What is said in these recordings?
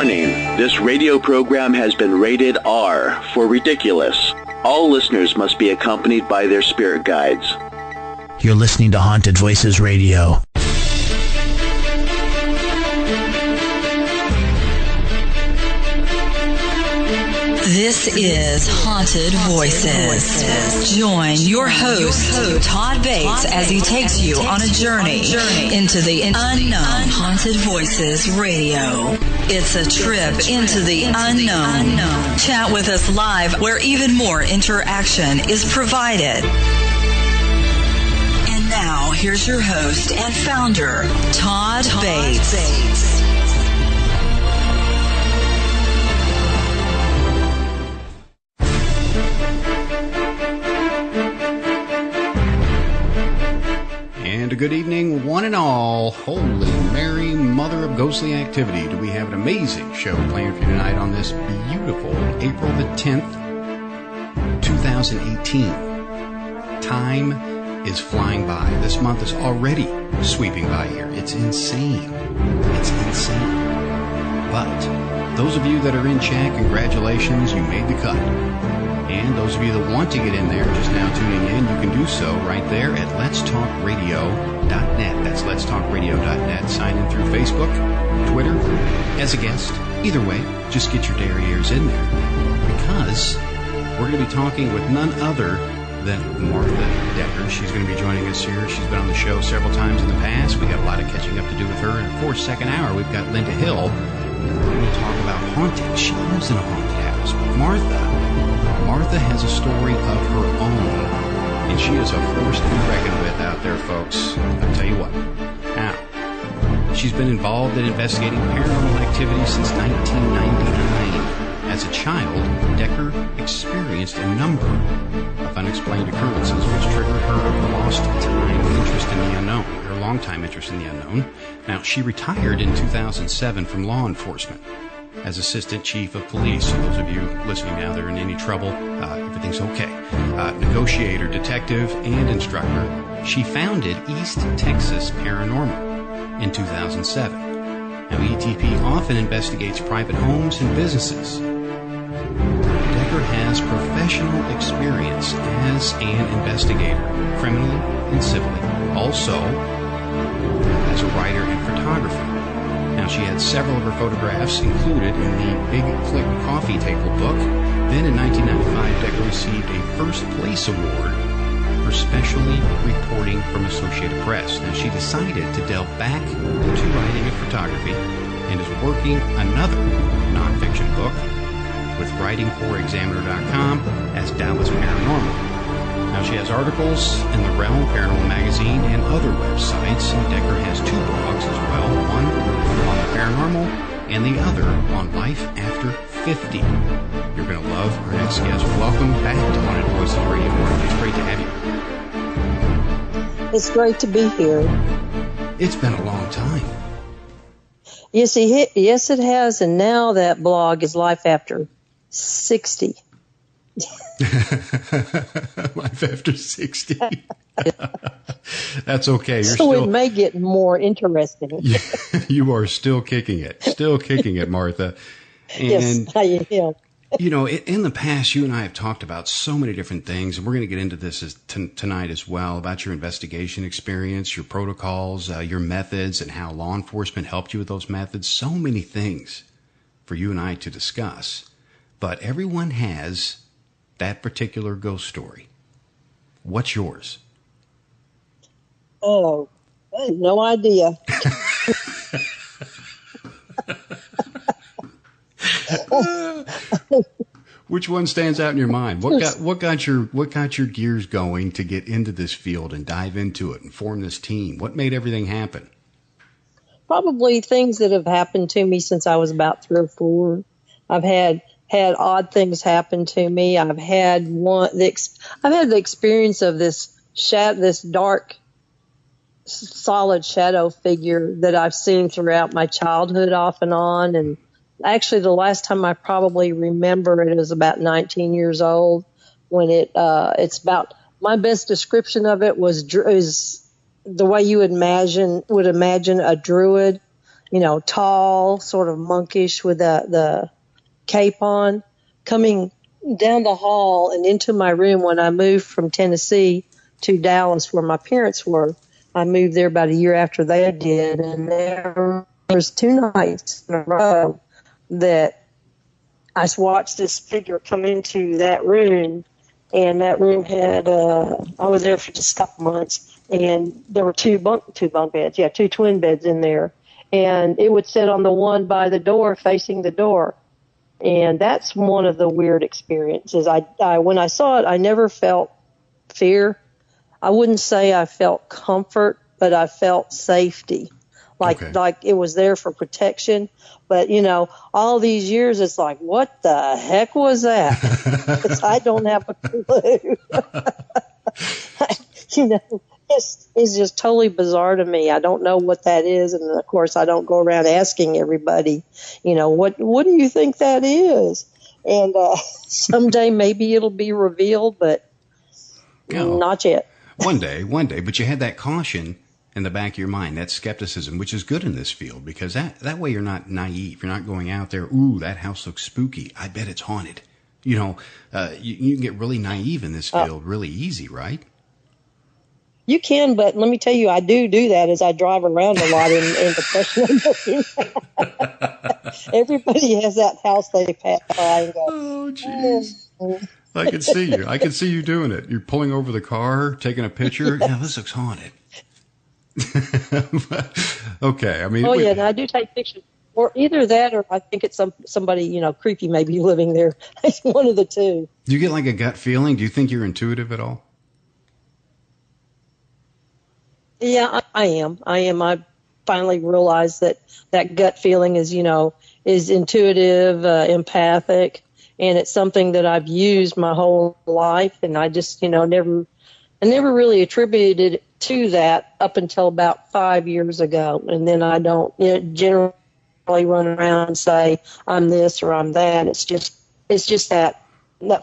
Warning, this radio program has been rated R for ridiculous. All listeners must be accompanied by their spirit guides. You're listening to Haunted Voices Radio. This is Haunted Voices. Join your host, Todd Bates, as he takes you on a journey into the unknown. Haunted Voices Radio. It's a trip into the unknown. Chat with us live where even more interaction is provided. And now, here's your host and founder, Todd Bates. And a good evening, one and all. Holy Mary, Mother of Ghostly Activity. Do we have an amazing show planned for you tonight on this beautiful April the 10th, 2018. Time is flying by. This month is already sweeping by here. It's insane. It's insane. But those of you that are in chat, congratulations, you made the cut. And those of you that want to get in there, just now tuning in, you can do so right there at letstalkradio.net. That's letstalkradio.net. Sign in through Facebook, Twitter, as a guest. Either way, just get your dairy ears in there. Because we're going to be talking with none other than Martha Decker. She's going to be joining us here. She's been on the show several times in the past. We got a lot of catching up to do with her. And of course, second hour, we've got Linda Hill. We're going to talk about haunting. She lives in a haunted house. But Martha has a story of her own, and she is a force to be reckoned with out there, folks. I'll tell you what. Now, she's been involved in investigating paranormal activity since 1999. As a child, Decker experienced a number of unexplained occurrences, which triggered her long-time interest in the unknown. Now, she retired in 2007 from law enforcement as Assistant Chief of Police. So those of you listening now that are in any trouble, everything's okay. Negotiator, detective, and instructor. She founded East Texas Paranormal in 2007. Now, ETP often investigates private homes and businesses. Decker has professional experience as an investigator, criminally and civilly. Also, as a writer and photographer. Now, she had several of her photographs included in the Big Click Coffee Table book. Then in 1995, Decker received a First Place Award for specially reporting from Associated Press. Now, she decided to delve back to writing and photography and is working another nonfiction book with writingforexaminer.com as Dallas Paranormal. Now, she has articles in the Realm Paranormal magazine and other websites, and Decker has two blogs as well, one on the paranormal and the other on life after 50. You're going to love our next guest. Welcome back to Haunted Voices Radio. It's great to have you. It's great to be here. It's been a long time. Yes, it has, and now that blog is Life After 60. Life after 60. That's okay. It may get more interesting. You are still kicking it, Martha. And, yes, I am. You know, in the past, you and I have talked about so many different things, and we're going to get into this tonight as well, about your investigation experience, your protocols, your methods, and how law enforcement helped you with those methods. So many things for you and I to discuss. But everyone has that particular ghost story. What's yours? Oh, I have no idea. Which one stands out in your mind? What got your gears going to get into this field and dive into it and form this team? What made everything happen? Probably things that have happened to me since I was about 3 or 4. I've had odd things happen to me. I've had the experience of this dark, solid shadow figure that I've seen throughout my childhood off and on. And actually, the last time I probably remember it was about 19 years old when it's about, my best description of it is the way you would imagine a druid. tall, sort of monkish with the cape on, coming down the hall and into my room when I moved from Tennessee to Dallas, where my parents were. I moved there about a year after they did, and there was 2 nights in a row that I watched this figure come into that room, and that room had, I was there for just a couple months, and there were two bunk beds, 2 twin beds in there, and it would sit on the one by the door facing the door. And that's one of the weird experiences. I when I saw it, I never felt fear. I wouldn't say I felt comfort, but I felt safety. Like it was there for protection. But, all these years, it's like, what the heck was that? Because I don't have a clue. It's just totally bizarre to me. I don't know what that is. And, of course, I don't go around asking everybody, what do you think that is? And someday maybe it'll be revealed, but not yet. One day. But you had that caution in the back of your mind, that skepticism, which is good in this field, because that way you're not naive. You're not going out there, ooh, that house looks spooky. I bet it's haunted. You can get really naive in this field really easy, right? You can, but let me tell you, I do that as I drive around a lot in the professional. Everybody has that house they pass by and go, oh, jeez. I can see you. I can see you doing it. You're pulling over the car, taking a picture. Yeah, this looks haunted. Okay, I mean. Oh, yeah, and I do take pictures. Or either that or I think it's somebody, creepy maybe living there. It's one of the two. Do you get like a gut feeling? Do you think you're intuitive at all? Yeah, I am. I finally realized that gut feeling is intuitive, empathic, and it's something that I've used my whole life, and I just, never really attributed it to that up until about 5 years ago, and then I don't generally run around and say I'm this or I'm that. It's just that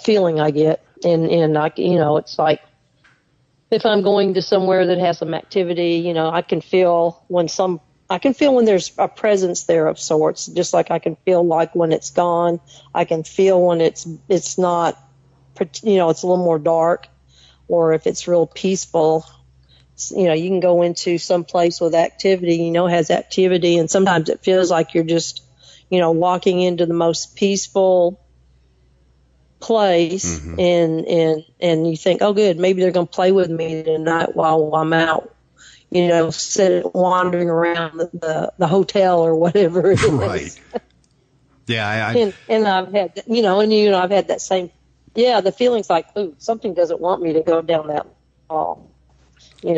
feeling I get, and I, it's like, if I'm going to somewhere that has some activity, I can feel when there's a presence there of sorts, just like I can feel like when it's gone. I can feel when it's not, it's a little more dark, or if it's real peaceful. You can go into some place with activity, has activity, and sometimes it feels like you're just, walking into the most peaceful place, and you think, oh, good, maybe they're going to play with me tonight while I'm out, wandering around the hotel or whatever it is. Right. Yeah, and I've had, I've had that same, the feeling's like, ooh, something doesn't want me to go down that hall. You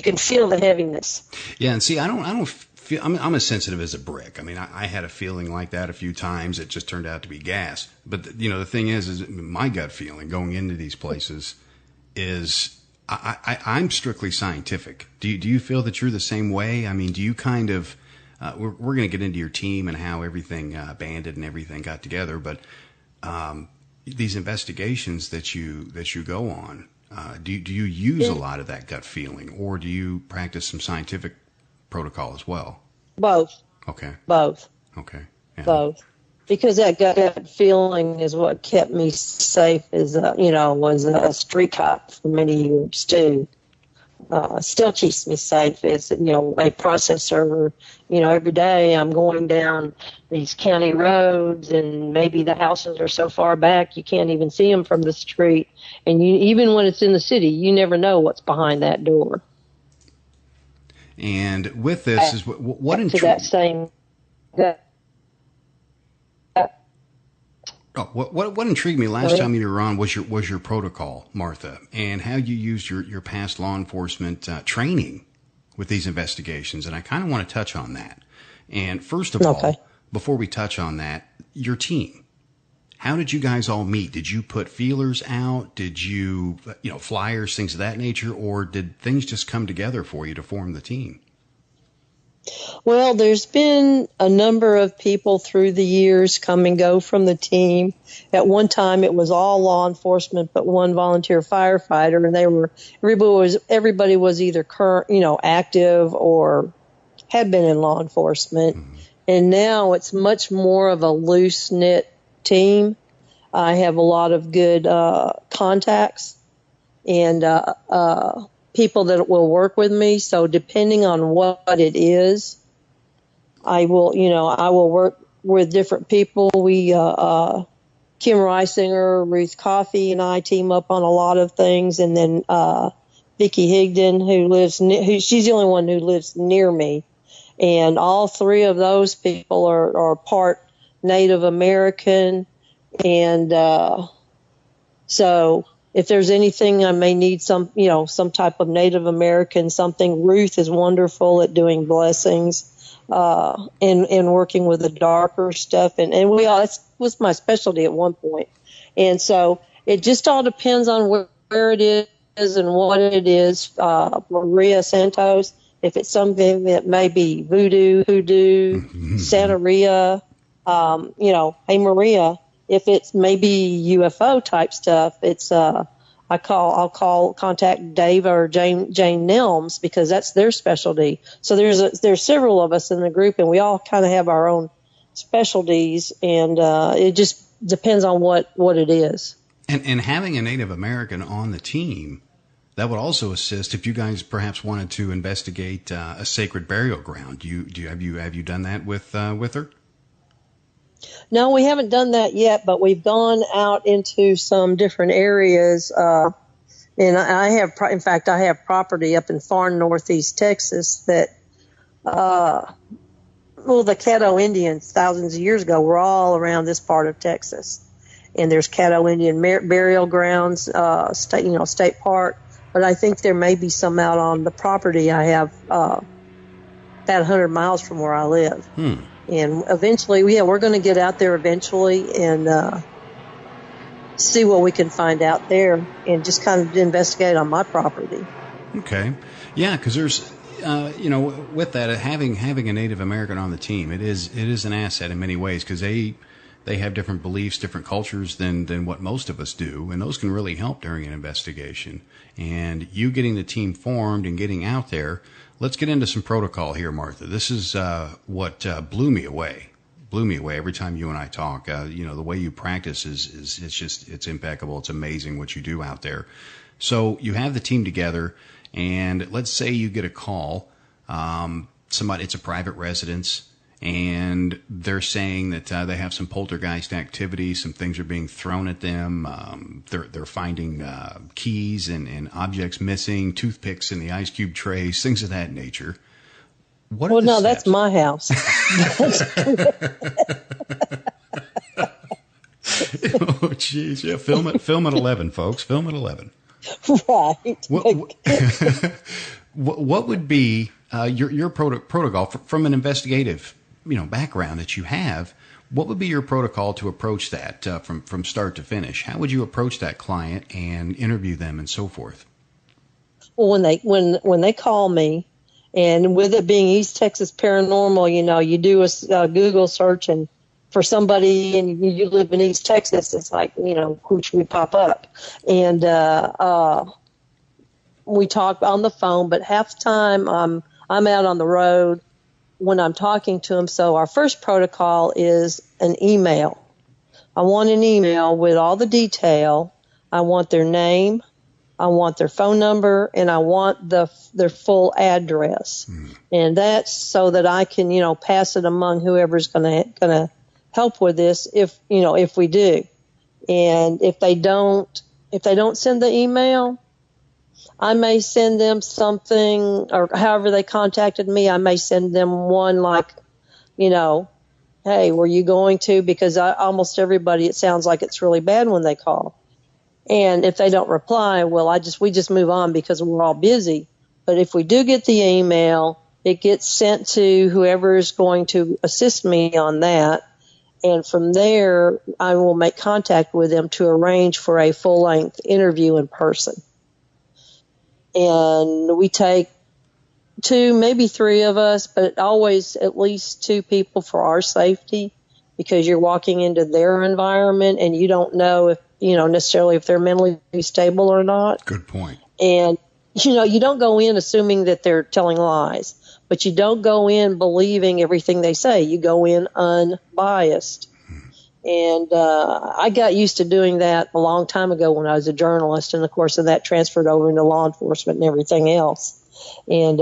can feel the heaviness. Yeah, and see, I don't feel, I'm as sensitive as a brick. I mean, I had a feeling like that a few times. It just turned out to be gas. But, the thing is my gut feeling going into these places is I'm strictly scientific. Do you feel that you're the same way? I mean, do you kind of, we're going to get into your team and how everything banded and everything got together, but these investigations that you go on, do you use a lot of that gut feeling, or do you practice some scientific protocol as well? Both. Okay. Both. Okay. Yeah. Both. Because that gut feeling is what kept me safe was a street cop for many years too. Still keeps me safe as, a process server. Every day I'm going down these county roads, and maybe the houses are so far back you can't even see them from the street. And even when it's in the city, you never know what's behind that door. And with this is what to that same. What intrigued me last time you were on was your protocol, Martha, and how you used your past law enforcement training with these investigations, and I kind of want to touch on that. And first of all, before we touch on that, your team. How did you guys all meet? Did you put feelers out? Did you, flyers, things of that nature, or did things just come together for you to form the team? Well, there's been a number of people through the years come and go from the team. At one time, it was all law enforcement, but one volunteer firefighter, and everybody was either current, active or had been in law enforcement. And now it's much more of a loose-knit team. I have a lot of good contacts and people that will work with me. So depending on what it is, I will work with different people. We, Kim Reisinger, Ruth Coffey, and I team up on a lot of things. And then Vicki Higdon, she's the only one who lives near me. And all three of those people are part Native American. And so if there's anything I may need some type of Native American something, Ruth is wonderful at doing blessings and working with the darker stuff. And that was my specialty at one point. And so it just all depends on where it is and what it is. Maria Santos, if it's something that may be voodoo, hoodoo, Santeria, hey Maria, if it's maybe UFO type stuff, it's I'll contact Dave or Jane Nelms because that's their specialty. So there's several of us in the group, and we all kind of have our own specialties, and it just depends on what it is. And having a Native American on the team, that would also assist if you guys perhaps wanted to investigate a sacred burial ground. Have you done that with her? No, we haven't done that yet, but we've gone out into some different areas. And I have property up in far northeast Texas that, the Caddo Indians thousands of years ago were all around this part of Texas. And there's Caddo Indian burial grounds, state park. But I think there may be some out on the property I have, about 100 miles from where I live. And eventually, we're going to get out there eventually and see what we can find out there and just kind of investigate on my property. Okay. Yeah, because there's, with that, having a Native American on the team, it is an asset in many ways because they have different beliefs, different cultures than what most of us do, and those can really help during an investigation. And you getting the team formed and getting out there, let's get into some protocol here, Martha. This is what blew me away every time you and I talk. The way you practice it's impeccable. It's amazing what you do out there. So you have the team together, and let's say you get a call. It's a private residence, and they're saying that they have some poltergeist activity. Some things are being thrown at them. They're finding keys and objects missing, toothpicks in the ice cube trays, things of that nature. That's my house. Oh, jeez. Yeah, film at 11, folks. Film at 11. Right. What would be your protocol from an investigative background that you have? What would be your protocol to approach that from start to finish? How would you approach that client and interview them and so forth? Well, when they call me, and with it being East Texas Paranormal, you do a Google search and for somebody and you live in East Texas, it's like, which would pop up. And we talk on the phone, but half the time I'm out on the road when I'm talking to them. So our first protocol is an email. I want an email with all the detail. I want their name. I want their phone number, and I want their full address. And that's so that I can, pass it among whoever's going to help with this if we do. And if they don't send the email, I may send them something, or however they contacted me, I may send them one like, hey, were you going to? Because almost everybody, it sounds like it's really bad when they call. And if they don't reply, we just move on because we're all busy. But if we do get the email, it gets sent to whoever is going to assist me on that. And from there, I will make contact with them to arrange for a full-length interview in person. And we take 2, maybe 3 of us, but always at least 2 people for our safety, because you're walking into their environment and you don't know if, necessarily if they're mentally stable or not. Good point. And, you don't go in assuming that they're telling lies, but you don't go in believing everything they say. You go in unbiased. And I got used to doing that a long time ago when I was a journalist, and of course, that transferred over into law enforcement and everything else. And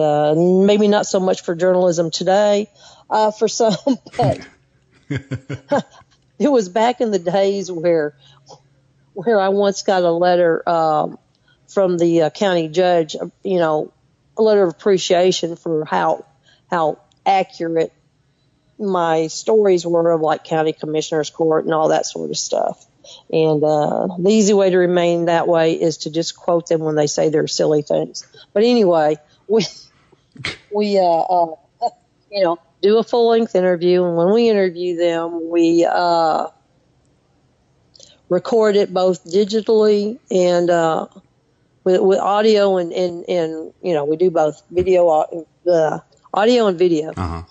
maybe not so much for journalism today, for some, but it was back in the days where I once got a letter from the county judge, you know, a letter of appreciation for how accurate my stories were of like county commissioner's court and all that sort of stuff. And the easy way to remain that way is to just quote them when they say their silly things. But anyway, we you know, do a full length interview, and when we interview them, we record it both digitally and with audio and you know, we do both video, audio and video. Uh-huh.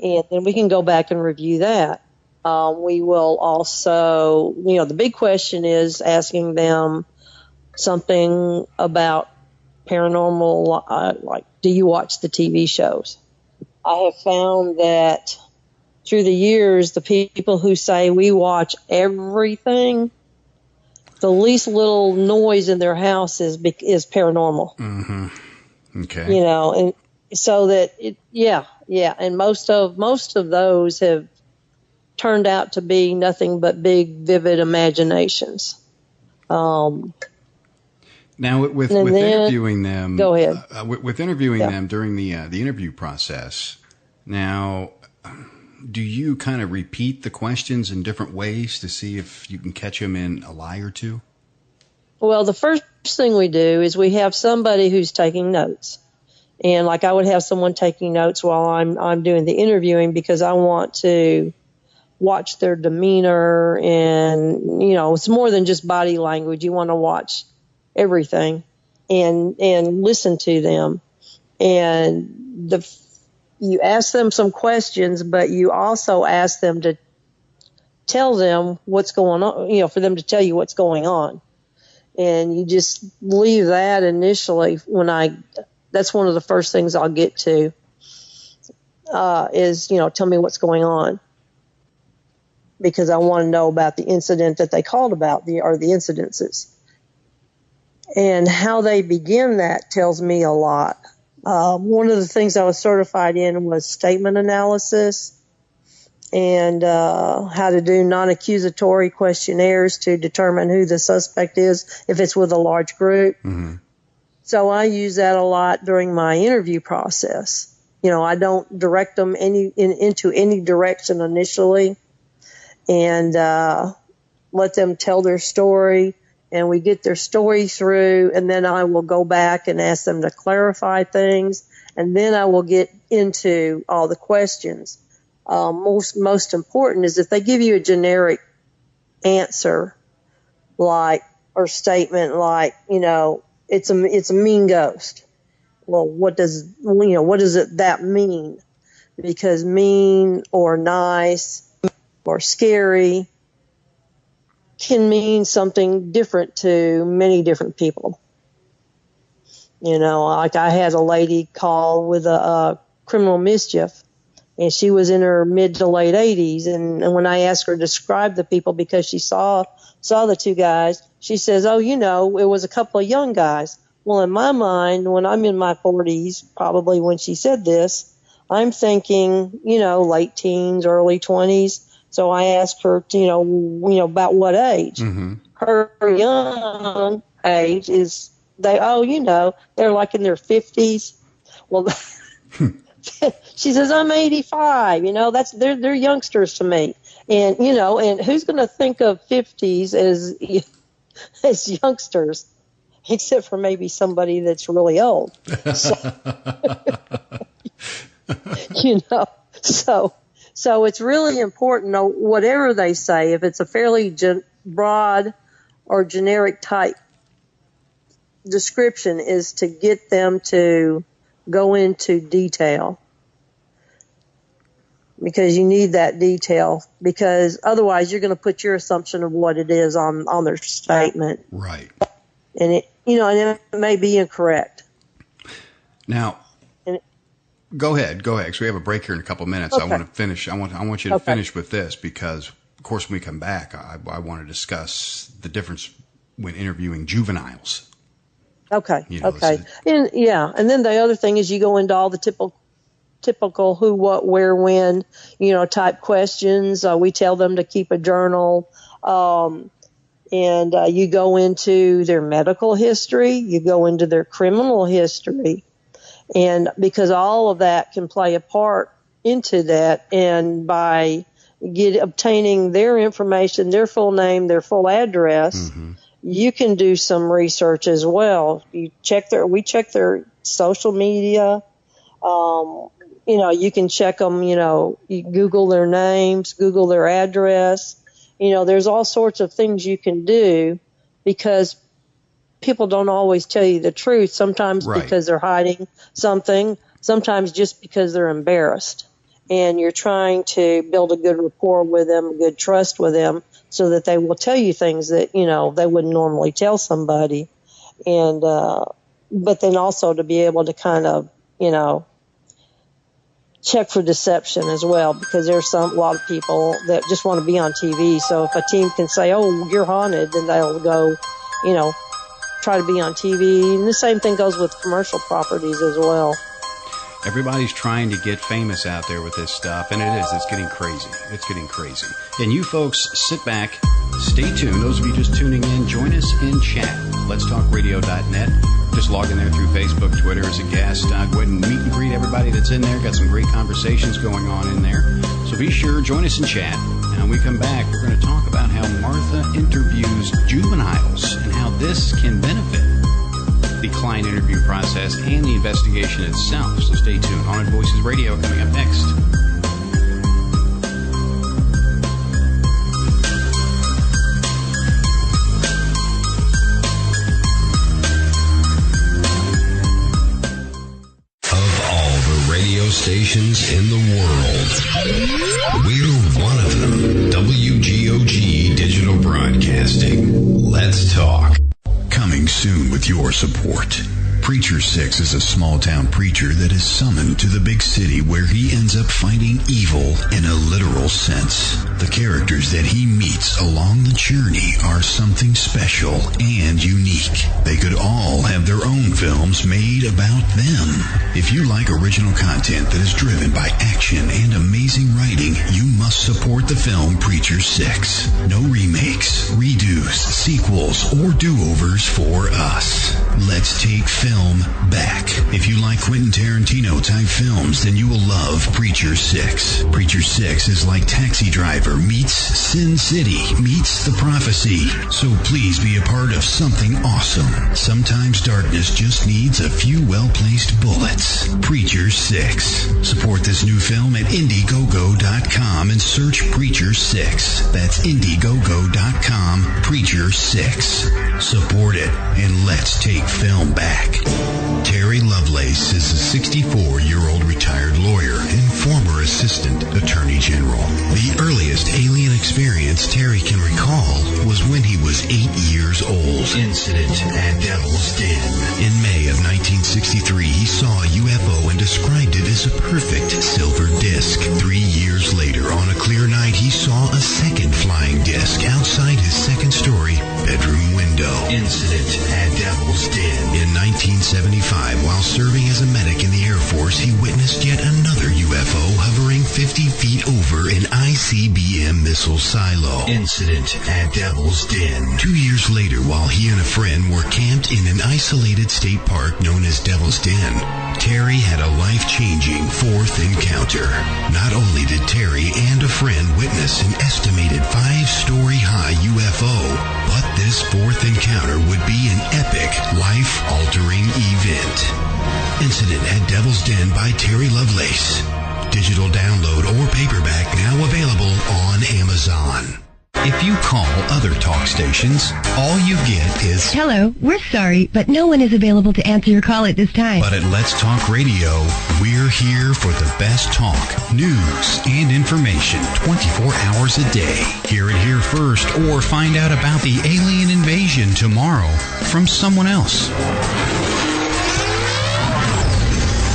And then we can go back and review that. We will also, you know, the big question is asking them something about paranormal, like, do you watch the TV shows? I have found that through the years, the people who say we watch everything, the least little noise in their house is paranormal. Mm-hmm. Okay. You know, and so that yeah, and most of those have turned out to be nothing but big, vivid imaginations. Now, with interviewing them, go ahead. With interviewing them during the interview process. Now, do you kind of repeat the questions in different ways to see if you can catch them in a lie or two? Well, the first thing we do is we have somebody who's taking notes. And like I would have someone taking notes while I'm doing the interviewing, because I want to watch their demeanor, and, you know, it's more than just body language. You want to watch everything and listen to them. And you ask them some questions, but you also ask them to tell them what's going on, you know, for them to tell you what's going on. And you just leave that initially that's one of the first things I'll get to, is, you know, tell me what's going on. Because I want to know about the incident that they called about, or the incidences. And how they begin that tells me a lot. One of the things I was certified in was statement analysis, and how to do non-accusatory questionnaires to determine who the suspect is if it's with a large group. Mm-hmm. So I use that a lot during my interview process. You know, I don't direct them into any direction initially, and let them tell their story, and we get their story through, and then I will go back and ask them to clarify things, and then I will get into all the questions. Most important is if they give you a generic answer, like, or statement like, you know, it's a mean ghost. Well, what does that mean? Because mean or nice or scary can mean something different to many different people. You know, like I had a lady call with a criminal mischief, and she was in her mid to late 80s. And when I asked her to describe the people, because she saw the two guys, she says, oh, you know, it was a couple of young guys. Well, in my mind, when I'm in my 40s, probably when she said this, I'm thinking, you know, late teens, early 20s. So I asked her, you know, about what age. Mm-hmm. Her young age is they're like in their 50s. Well, she says, I'm 85. You know, they're youngsters to me. And, you know, and who's going to think of 50s as youngsters, except for maybe somebody that's really old. So, you know, so it's really important, whatever they say, if it's a fairly broad or generic type description, is to get them to go into detail. Because you need that detail, because otherwise you're going to put your assumption of what it is on their statement. Right. And it may be incorrect. Now, Go ahead. Because we have a break here in a couple of minutes. Okay. I want to finish. I want you to Okay. finish with this because, of course, when we come back, I want to discuss the difference when interviewing juveniles. Okay. You know, Okay. And then the other thing is you go into all the typical who, what, where, when, type questions. We tell them to keep a journal. And you go into their medical history. You go into their criminal history. And because all of that can play a part into that, and by obtaining their information, their full name, their full address, you can do some research as well. We check their social media. You can check them. You Google their names, Google their address. There's all sorts of things you can do because people don't always tell you the truth, sometimes because they're hiding something, sometimes just because they're embarrassed. And you're trying to build a good rapport with them, a good trust with them, so that they will tell you things that, they wouldn't normally tell somebody. And, but then also to be able to kind of, check for deception as well, because there's a lot of people that just want to be on TV. So if a team can say, oh, you're haunted, then they'll go, try to be on TV. And the same thing goes with commercial properties as well. Everybody's trying to get famous out there with this stuff, and it's getting crazy. It's getting crazy. And you folks, sit back, stay tuned. Those of you just tuning in, join us in chat. Let'sTalkRadio.net. Just log in there through Facebook, Twitter as a guest. Go ahead and meet and greet everybody that's in there. Got some great conversations going on in there. So be sure, join us in chat. And when we come back, we're going to talk about how Martha interviews juveniles and how this can benefit the client interview process and the investigation itself. So stay tuned. Haunted Voices Radio coming up next. Stations in the world. We're one of them. WGOG Digital Broadcasting. Let's talk. Coming soon with your support. Preacher 6 is a small-town preacher that is summoned to the big city where he ends up fighting evil in a literal sense. The characters that he meets along the journey are something special and unique. They could all have their own films made about them. If you like original content that is driven by action and amazing writing, you must support the film Preacher 6. No remakes, redos, sequels, or do-overs for us. Let's take film back. If you like Quentin Tarantino-type films, then you will love Preacher 6. Preacher 6 is like Taxi Driver meets Sin City meets The Prophecy. So please be a part of something awesome. Sometimes darkness just needs a few well-placed bullets. Preacher 6. Support this new film at Indiegogo.com and search Preacher 6. That's Indiegogo.com, Preacher 6. Support it, and let's take film back. Terry Lovelace is a 64-year-old retired lawyer and former assistant attorney general. The earliest alien experience Terry can recall was when he was 8 years old. Incident at Devil's Den. In May of 1963, he saw a UFO and described it as a perfect silver disc. 3 years later, on a clear night, he saw a second flying disc outside his second-story bedroom window. Incident at Devil's Den. In 1975, while serving as a medic in the Air Force, he witnessed yet another UFO hovering 50 feet over an ICBM missile silo. Incident at Devil's Den. 2 years later, while he and a friend were camped in an isolated state park known as Devil's Den, Terry had a life-changing fourth encounter. Not only did Terry and a friend witness an estimated 5-story high UFO, but this fourth encounter would be an epic, life-altering event. Incident at Devil's Den by Terry Lovelace. Digital download or paperback now available on Amazon. If you call other talk stations, all you get is, "Hello, we're sorry, but no one is available to answer your call at this time." But at Let's Talk Radio, we're here for the best talk, news, and information 24 hours a day. Hear it here first or find out about the alien invasion tomorrow from someone else.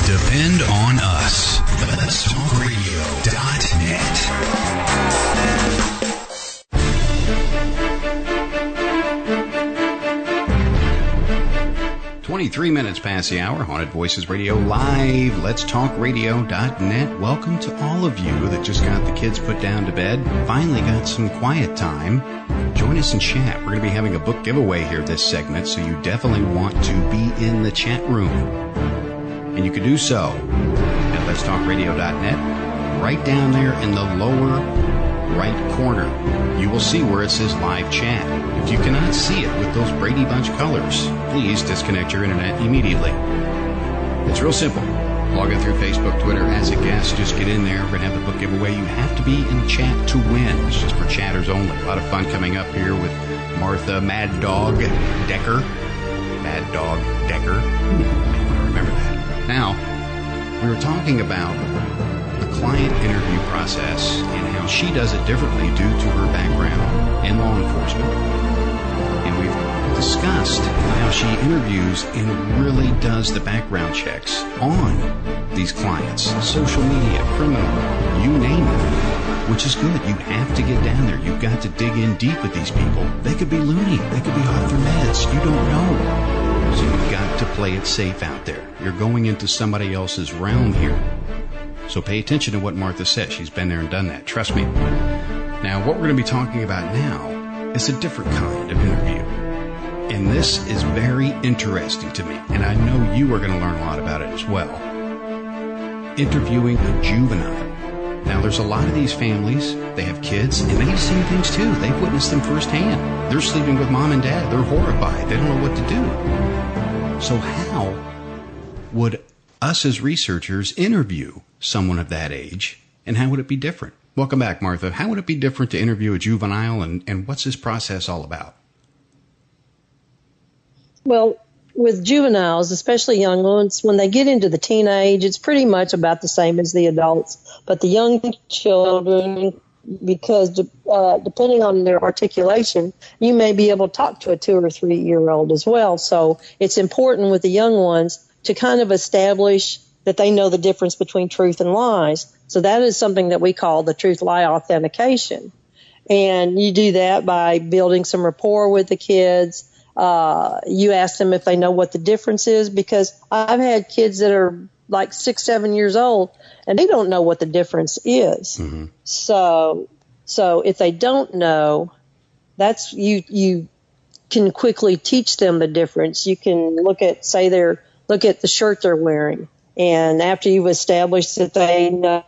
Depend Depend on us. Let'sTalkRadio.net. 23 minutes past the hour. Haunted Voices Radio live. Let'sTalkRadio.net. Welcome to all of you that just got the kids put down to bed. Finally got some quiet time. Join us in chat. We're going to be having a book giveaway here this segment, so you definitely want to be in the chat room. And you can do so at Let'sTalkRadio.net. Right down there in the lower right corner, you will see where it says live chat. If you cannot see it with those Brady Bunch colors, please disconnect your internet immediately. It's real simple. Log in through Facebook, Twitter as a guest. Just get in there. We're going to have the book giveaway. You have to be in the chat to win. It's just for chatters only. A lot of fun coming up here with Martha Mad Dog Decker. Mad Dog Decker. Remember that. Now, we were talking about the client interview process and how she does it differently due to her background in law enforcement. And we've discussed how she interviews and really does the background checks on these clients, social media, criminal, you name it, which is good. You have to get down there. You've got to dig in deep with these people. They could be loony. They could be off their meds. You don't know. So you've got to play it safe out there. You're going into somebody else's realm here. So pay attention to what Martha says. She's been there and done that. Trust me. Now, what we're going to be talking about now is a different kind of interview. And this is very interesting to me. And I know you are going to learn a lot about it as well. Interviewing a juvenile. Now, there's a lot of these families, they have kids, and they've seen things too. They've witnessed them firsthand. They're sleeping with mom and dad. They're horrified. They don't know what to do. So how would us as researchers interview someone of that age, and how would it be different? Welcome back, Martha. How would it be different to interview a juvenile, and what's this process all about? Well, with juveniles, especially young ones, when they get into the teenage, it's pretty much about the same as the adults. But the young children, because depending on their articulation, you may be able to talk to a 2 or 3 year old as well. So it's important with the young ones to kind of establish that they know the difference between truth and lies. So that is something that we call the truth-lie authentication. And you do that by building some rapport with the kids. You ask them if they know what the difference is, because I've had kids that are like 6, 7 years old, and they don't know what the difference is. Mm-hmm. So if they don't know, that's you can quickly teach them the difference. You can look at the shirt they're wearing, and after you've established that they know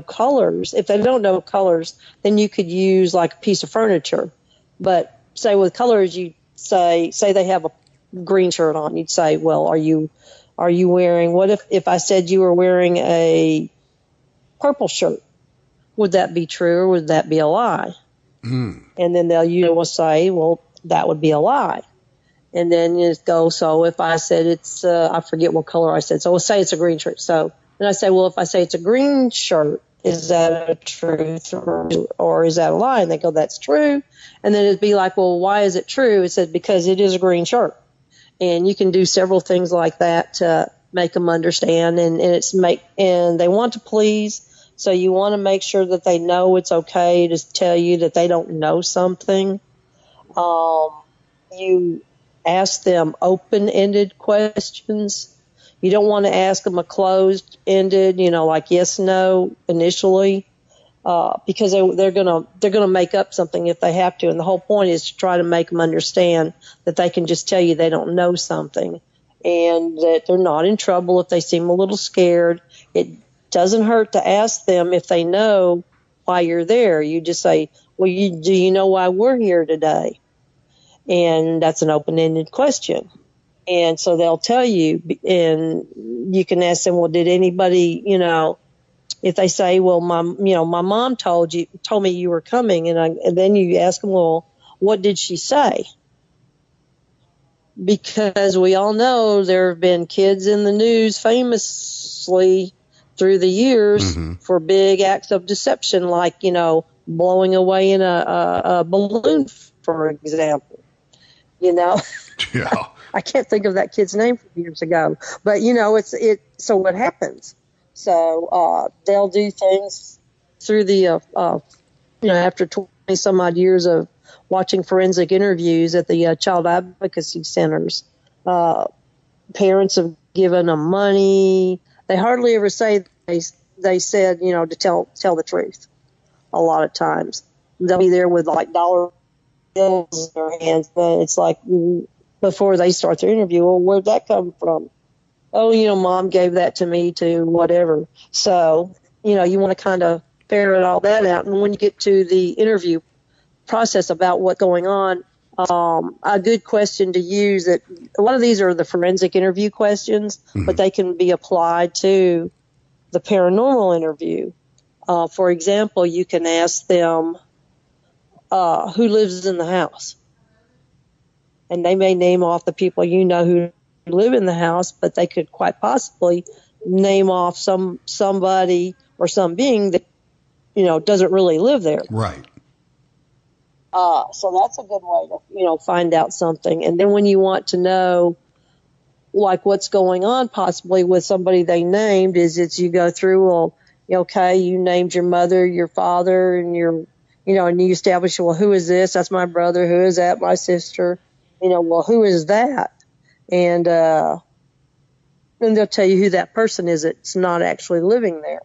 colors, if they don't know colors, then you could use like a piece of furniture. But say with colors, you say they have a green shirt on, you'd say, well, are you wearing, what if I said you were wearing a purple shirt? Would that be true, or would that be a lie? Mm. And then will say, well, that would be a lie. And then you go, so if I said it's, I forget what color I said, so we'll say it's a green shirt. So then I say, well, if I say it's a green shirt, is that a truth or is that a lie? And they go, that's true. And then it'd be like, well, why is it true? It said, because it is a green shirt. And you can do several things like that to make them understand. And they want to please. So you want to make sure that they know it's okay to tell you that they don't know something. You ask them open-ended questions. You don't want to ask them a closed-ended, like yes, no, initially, because they're gonna make up something if they have to. And the whole point is to try to make them understand that they can just tell you they don't know something, and that they're not in trouble if they seem a little scared. It doesn't hurt to ask them if they know why you're there. You just say, well, do you know why we're here today? And that's an open-ended question. And so they'll tell you, and you can ask them, well, did anybody, if they say, well, my mom told me you were coming, and then you ask them, well, what did she say? Because we all know there have been kids in the news famously through the years for big acts of deception, like, blowing away in a balloon, for example. Yeah. I can't think of that kid's name from years ago, but so what happens? So they'll do things through the, after 20 some odd years of watching forensic interviews at the child advocacy centers. Parents have given them money. They hardly ever say they said, to tell the truth. A lot of times they'll be there with like dollar bills in their hands, but it's like before they start their interview, well, where'd that come from? Oh, mom gave that to me to whatever. So, you want to kind of ferret all that out. And when you get to the interview process about what's going on, a good question to use, that a lot of these are the forensic interview questions, but they can be applied to the paranormal interview. For example, you can ask them, who lives in the house? And they may name off the people who live in the house, but they could quite possibly name off somebody or some being that, doesn't really live there. Right. So that's a good way to, find out something. And then when you want to know, like, what's going on possibly with somebody they named, you go through, well, okay, you named your mother, your father, and and you establish, well, who is this? That's my brother. Who is that? My sister. Well, who is that? And then they'll tell you who that person is that's not actually living there.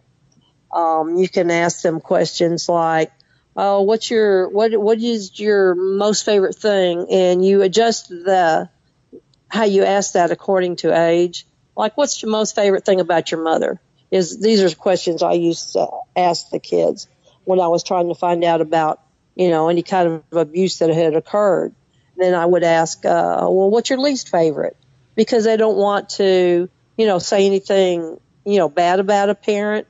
You can ask them questions like, oh, what is your most favorite thing? And you adjust how you ask that according to age. Like, what's your most favorite thing about your mother? These are questions I used to ask the kids when I was trying to find out about, any kind of abuse that had occurred. Then I would ask, well, what's your least favorite? Because they don't want to, say anything, bad about a parent.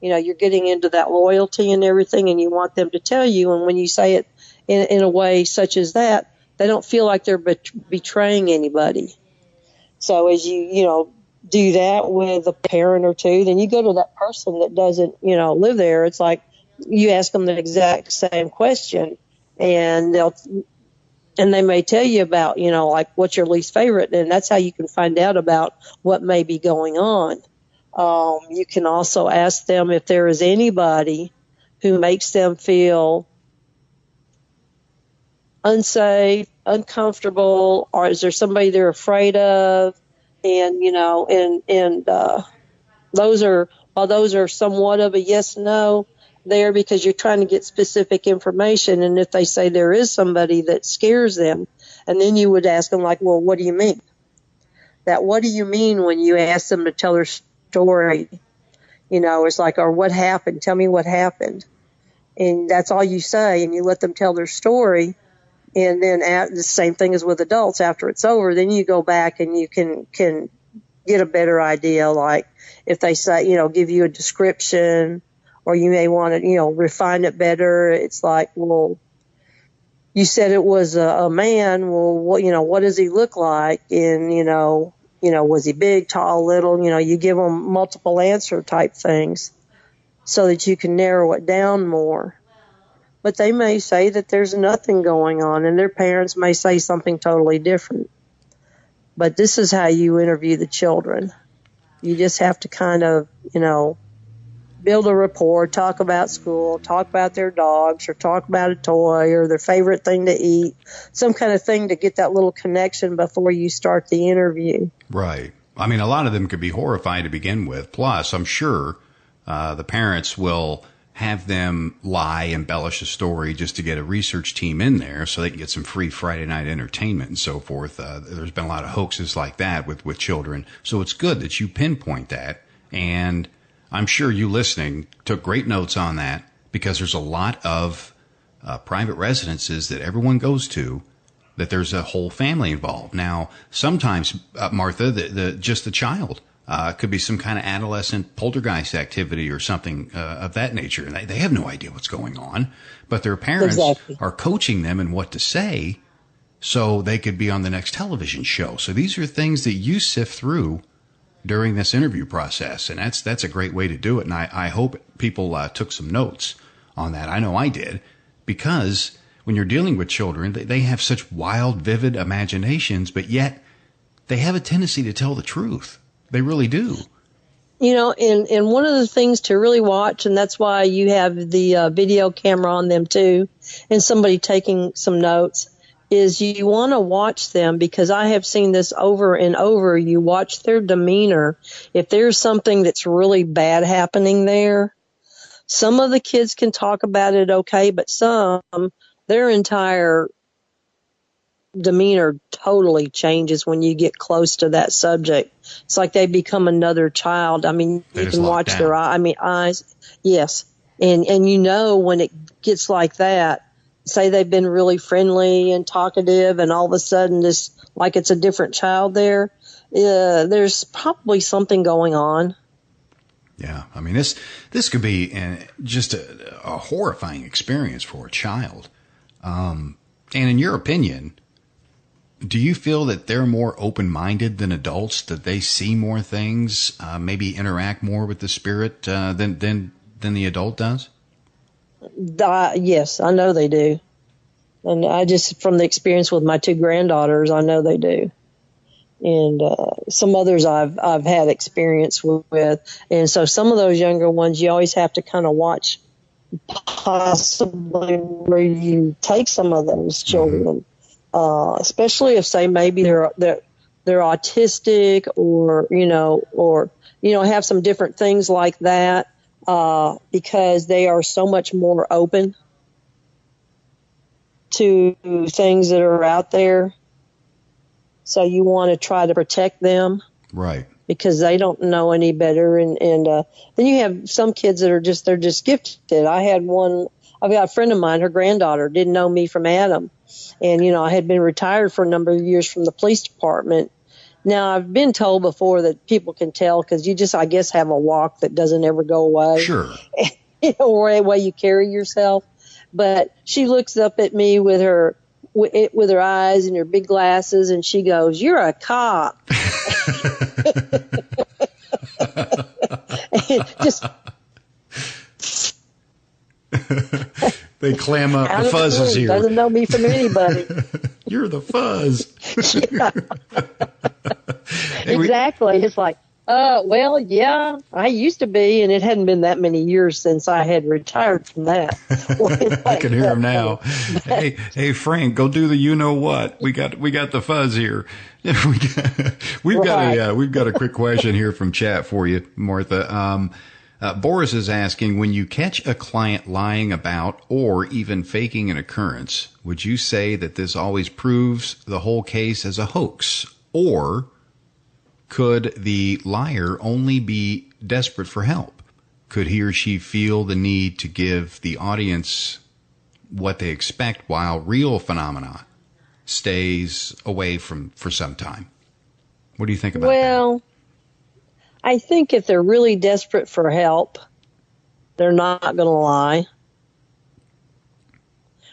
You're getting into that loyalty and everything, and you want them to tell you. And when you say it in a way such as that, they don't feel like they're betraying anybody. So as you, do that with a parent or two, then you go to that person that doesn't, live there. It's like you ask them the exact same question, and they may tell you about, like, what's your least favorite, and that's how you can find out about what may be going on. You can also ask them if there is anybody who makes them feel unsafe, uncomfortable, or is there somebody they're afraid of? And, those are somewhat of a yes, no there, because you're trying to get specific information. And if they say there is somebody that scares them, and then you would ask them, like, well, what do you mean? What do you mean when you ask them to tell their story? It's like, or what happened? Tell me what happened. And that's all you say, and you let them tell their story. And then the same thing as with adults. After it's over, then you go back and you can get a better idea. Like if they say, give you a description, or you may want to, refine it better. It's like, well, you said it was a man. Well, what does he look like? And, was he big, tall, little? You give them multiple answer type things so that you can narrow it down more. But they may say that there's nothing going on, and their parents may say something totally different. But this is how you interview the children. You just have to kind of, build a rapport, talk about school, talk about their dogs, or talk about a toy or their favorite thing to eat, some kind of thing to get that little connection before you start the interview. Right. I mean, a lot of them could be horrified to begin with. Plus, I'm sure the parents will have them lie, embellish a story just to get a research team in there so they can get some free Friday night entertainment and so forth. There's been a lot of hoaxes like that with children. So it's good that you pinpoint that. And I'm sure you listening took great notes on that, because there's a lot of private residences that everyone goes to that there's a whole family involved. Now, sometimes, Martha, just the child could be some kind of adolescent poltergeist activity or something of that nature. And they have no idea what's going on, but their parents are coaching them in what to say so they could be on the next television show. So these are things that you sift through during this interview process. And that's a great way to do it. And I hope people took some notes on that. I know I did, because when you're dealing with children, they have such wild, vivid imaginations, but yet they have a tendency to tell the truth. They really do. and one of the things to really watch, and that's why you have the video camera on them too, and somebody taking some notes, is you want to watch them, because I have seen this over and over. You watch their demeanor. If there's something that's really bad happening there, some of the kids can talk about it okay, but some, their entire demeanor totally changes when you get close to that subject. It's like they become another child. I mean, you can watch their eyes. Yes. And when it gets like that, say they've been really friendly and talkative, and all of a sudden like it's a different child there, there's probably something going on. Yeah. I mean, this could be just a horrifying experience for a child. And in your opinion, do you feel that they're more open-minded than adults, that they see more things, maybe interact more with the spirit than the adult does? Yes, I know they do. And I just, from the experience with my 2 granddaughters, I know they do. And some others I've had experience with. And so some of those younger ones, you always have to kind of watch possibly where you take some of those children. Especially if, say, maybe they're autistic or have some different things like that, because they are so much more open to things that are out there. So you want to try to protect them. Right. Because they don't know any better. And then you have some kids that they're just gifted. I've got a friend of mine, her granddaughter didn't know me from Adam. And, I had been retired for a number of years from the police department. Now, I've been told before that people can tell because you just, I guess, have a walk that doesn't ever go away. Sure. Or a way you carry yourself. But she looks up at me with her eyes and her big glasses, and she goes, "You're a cop." Just they clam up. The fuzz is here. Doesn't know me from anybody. You're the fuzz. Exactly. It's like, well, yeah, I used to be, and it hadn't been that many years since I had retired from that. I can hear him now. Hey, Frank, go do the you-know-what. We got the fuzz here. We've got a quick question here from chat for you, Martha. Boris is asking, when you catch a client lying about or even faking an occurrence, would you say that this always proves the whole case as a hoax? Or could the liar only be desperate for help? Could he or she feel the need to give the audience what they expect while real phenomena stays away for some time? What do you think about that? Well, I think if they're really desperate for help, they're not going to lie.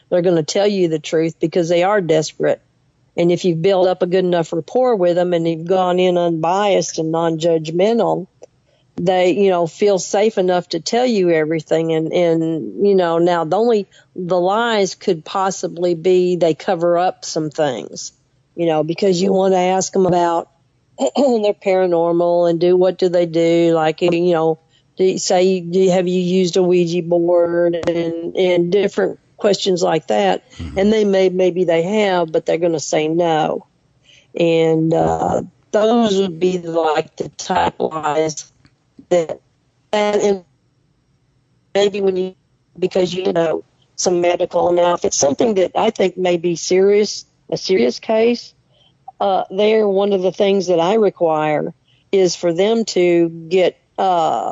They're going to tell you the truth because they are desperate. And if you've built up a good enough rapport with them and you've gone in unbiased and non-judgmental, they, feel safe enough to tell you everything. And now the lies could possibly be they cover up some things, because you want to ask them about they're paranormal and what do they do? Like, have you used a Ouija board and different questions like that. Mm-hmm. And maybe they have, but they're going to say no. And, those would be like the type of lies and maybe because some medical. Now, if it's something that I think may be a serious case, one of the things that I require is for them to get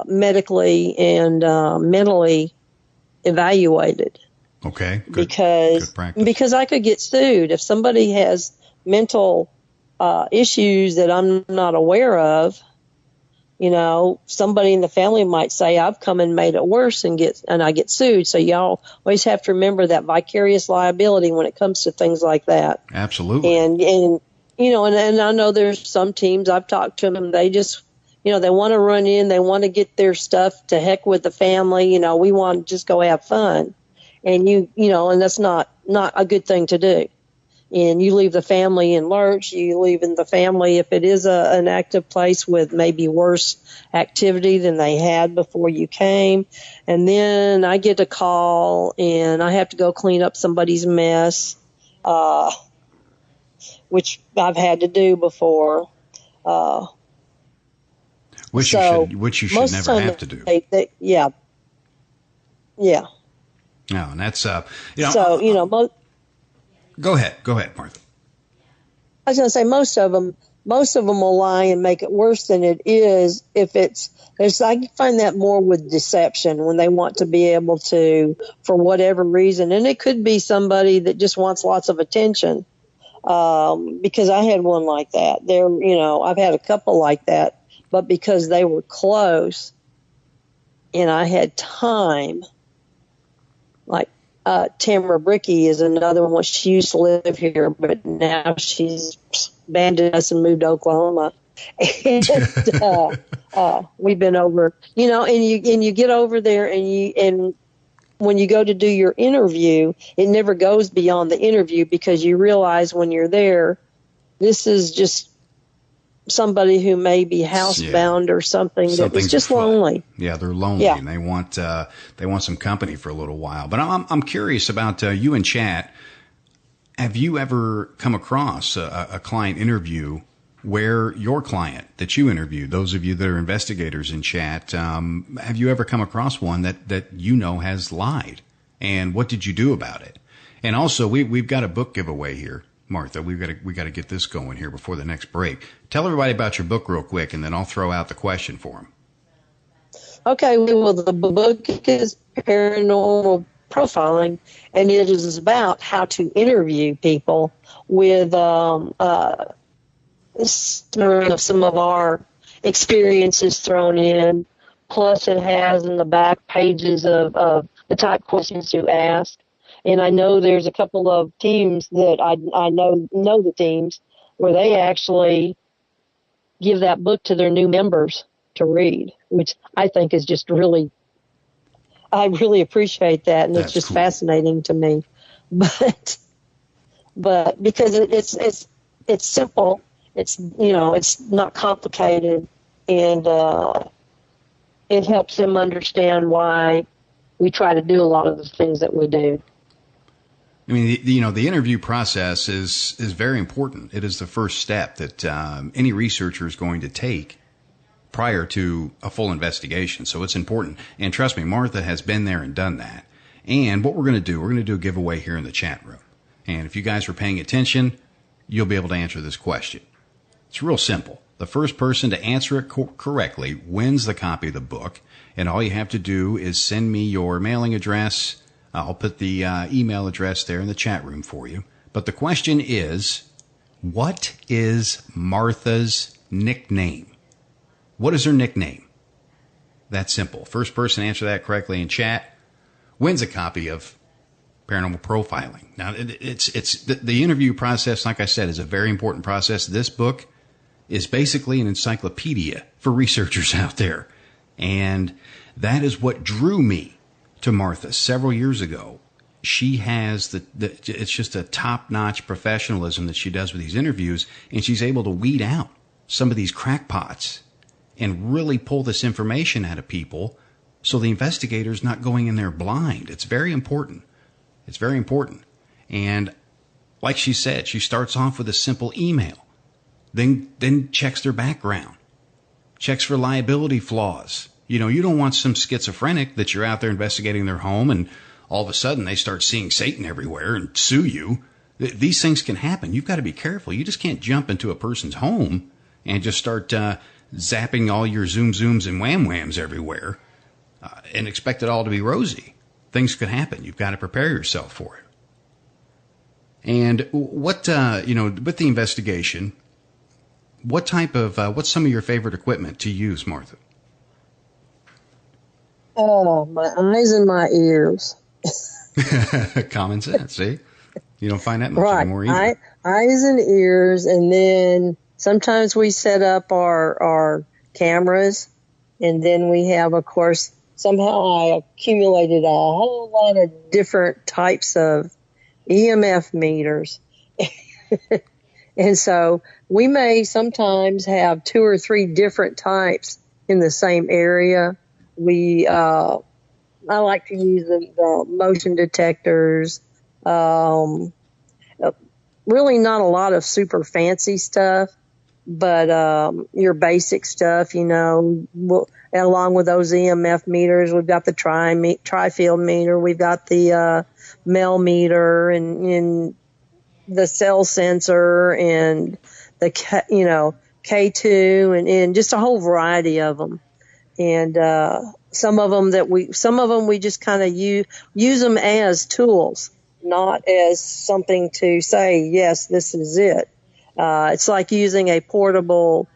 medically and mentally evaluated. Okay. Good. Because I could get sued if somebody has mental issues that I'm not aware of. Somebody in the family might say I've come and made it worse and I get sued. So y'all always have to remember that vicarious liability when it comes to things like that. Absolutely. And I know there's some teams I've talked to them. They just, they want to run in, they want to get their stuff to heck with the family. We want to just go have fun. And and that's not a good thing to do. and you leave the family in lurch. You leave in the family if it is an active place with maybe worse activity than they had before you came. And then I get a call and I have to go clean up somebody's mess, which I've had to do before. Which you should never have to do. Yeah. No, and that's So Go ahead, Martha. I was going to say most of them will lie and make it worse than it is. I find that more with deception when they want to be able to, for whatever reason, and it could be somebody that just wants lots of attention. Because I had one like that. I've had a couple like that, but because they were close and I had time, like Tamara Bricky is another one. She used to live here, but now she's abandoned us and moved to Oklahoma. And we've been over, and you get over there and when you go to do your interview, it never goes beyond the interview because you realize when you're there, this is just somebody who may be housebound or something that was just lonely. Yeah, they're lonely and they want some company for a little while. But I'm curious about you in chat. Have you ever come across a client interview where your client that you interviewed, those of you that are investigators in chat, have you ever come across one that has lied? And what did you do about it? And also, we've got a book giveaway here, Martha. We got to get this going here before the next break. Tell everybody about your book real quick, and then I'll throw out the question for them. Okay, well, the book is Paranormal Profiling, and it is about how to interview people with some of our experiences thrown in. Plus, it has in the back pages of the type questions to ask. And I know there's a couple of teams that I know the teams where they actually give that book to their new members to read, which I think is just I really appreciate that, and it's just cool. Fascinating to me. But because it's simple, it's not complicated, and it helps them understand why we try to do a lot of the things that we do. I mean, the interview process is very important. It is the first step that any researcher is going to take prior to a full investigation. So it's important. And trust me, Martha has been there and done that. And what we're going to do a giveaway here in the chat room. And if you guys are paying attention, you'll be able to answer this question. It's real simple. The first person to answer it correctly wins the copy of the book. And all you have to do is send me your mailing address. I'll put the email address there in the chat room for you. But the question is, what is Martha's nickname? What is her nickname? That's simple. First person to answer that correctly in chat wins a copy of Paranormal Profiling. Now, it's the interview process, like I said, is a very important process. This book is basically an encyclopedia for researchers out there. And that is what drew me to Martha several years ago. She has it's just a top-notch professionalism that she does with these interviews, and she's able to weed out some of these crackpots and really pull this information out of people so the investigator's not going in there blind. It's very important. It's very important. And like she said, she starts off with a simple email, then checks their background, checks for liability flaws. You don't want some schizophrenic that you're out there investigating their home and all of a sudden they start seeing Satan everywhere and sue you. These things can happen. You've got to be careful. You just can't jump into a person's home and just start zapping all your zooms and whams everywhere and expect it all to be rosy. Things could happen. You've got to prepare yourself for it. And what, with the investigation, what's some of your favorite equipment to use, Martha? Oh, my eyes and my ears. Common sense, see? You don't find that much anymore either. Eyes and ears, and then sometimes we set up our cameras, and then we have, of course, somehow I accumulated a whole lot of different types of EMF meters, And so we may sometimes have 2 or 3 different types in the same area. I like to use the motion detectors. Really not a lot of super fancy stuff, but your basic stuff, along with those EMF meters, we've got the tri-field meter, we've got the Mel meter, and the cell sensor, and the K2, and just a whole variety of them. And some of them we just kind of use them as tools, not as something to say, yes, this is it. It's like using a portable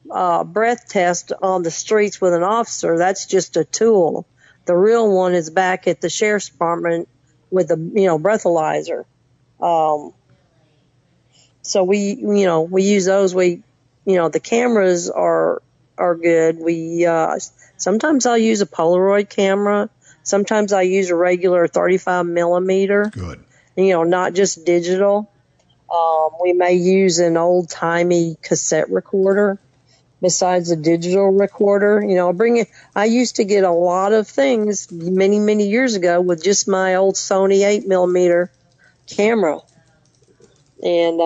breath test on the streets with an officer. That's just a tool. The real one is back at the sheriff's department with the breathalyzer. So we use those. The cameras are good. Sometimes I'll use a Polaroid camera. Sometimes I use a regular 35 millimeter. Good. Not just digital. We may use an old timey cassette recorder besides a digital recorder. I used to get a lot of things many, many years ago with just my old Sony 8 millimeter camera. And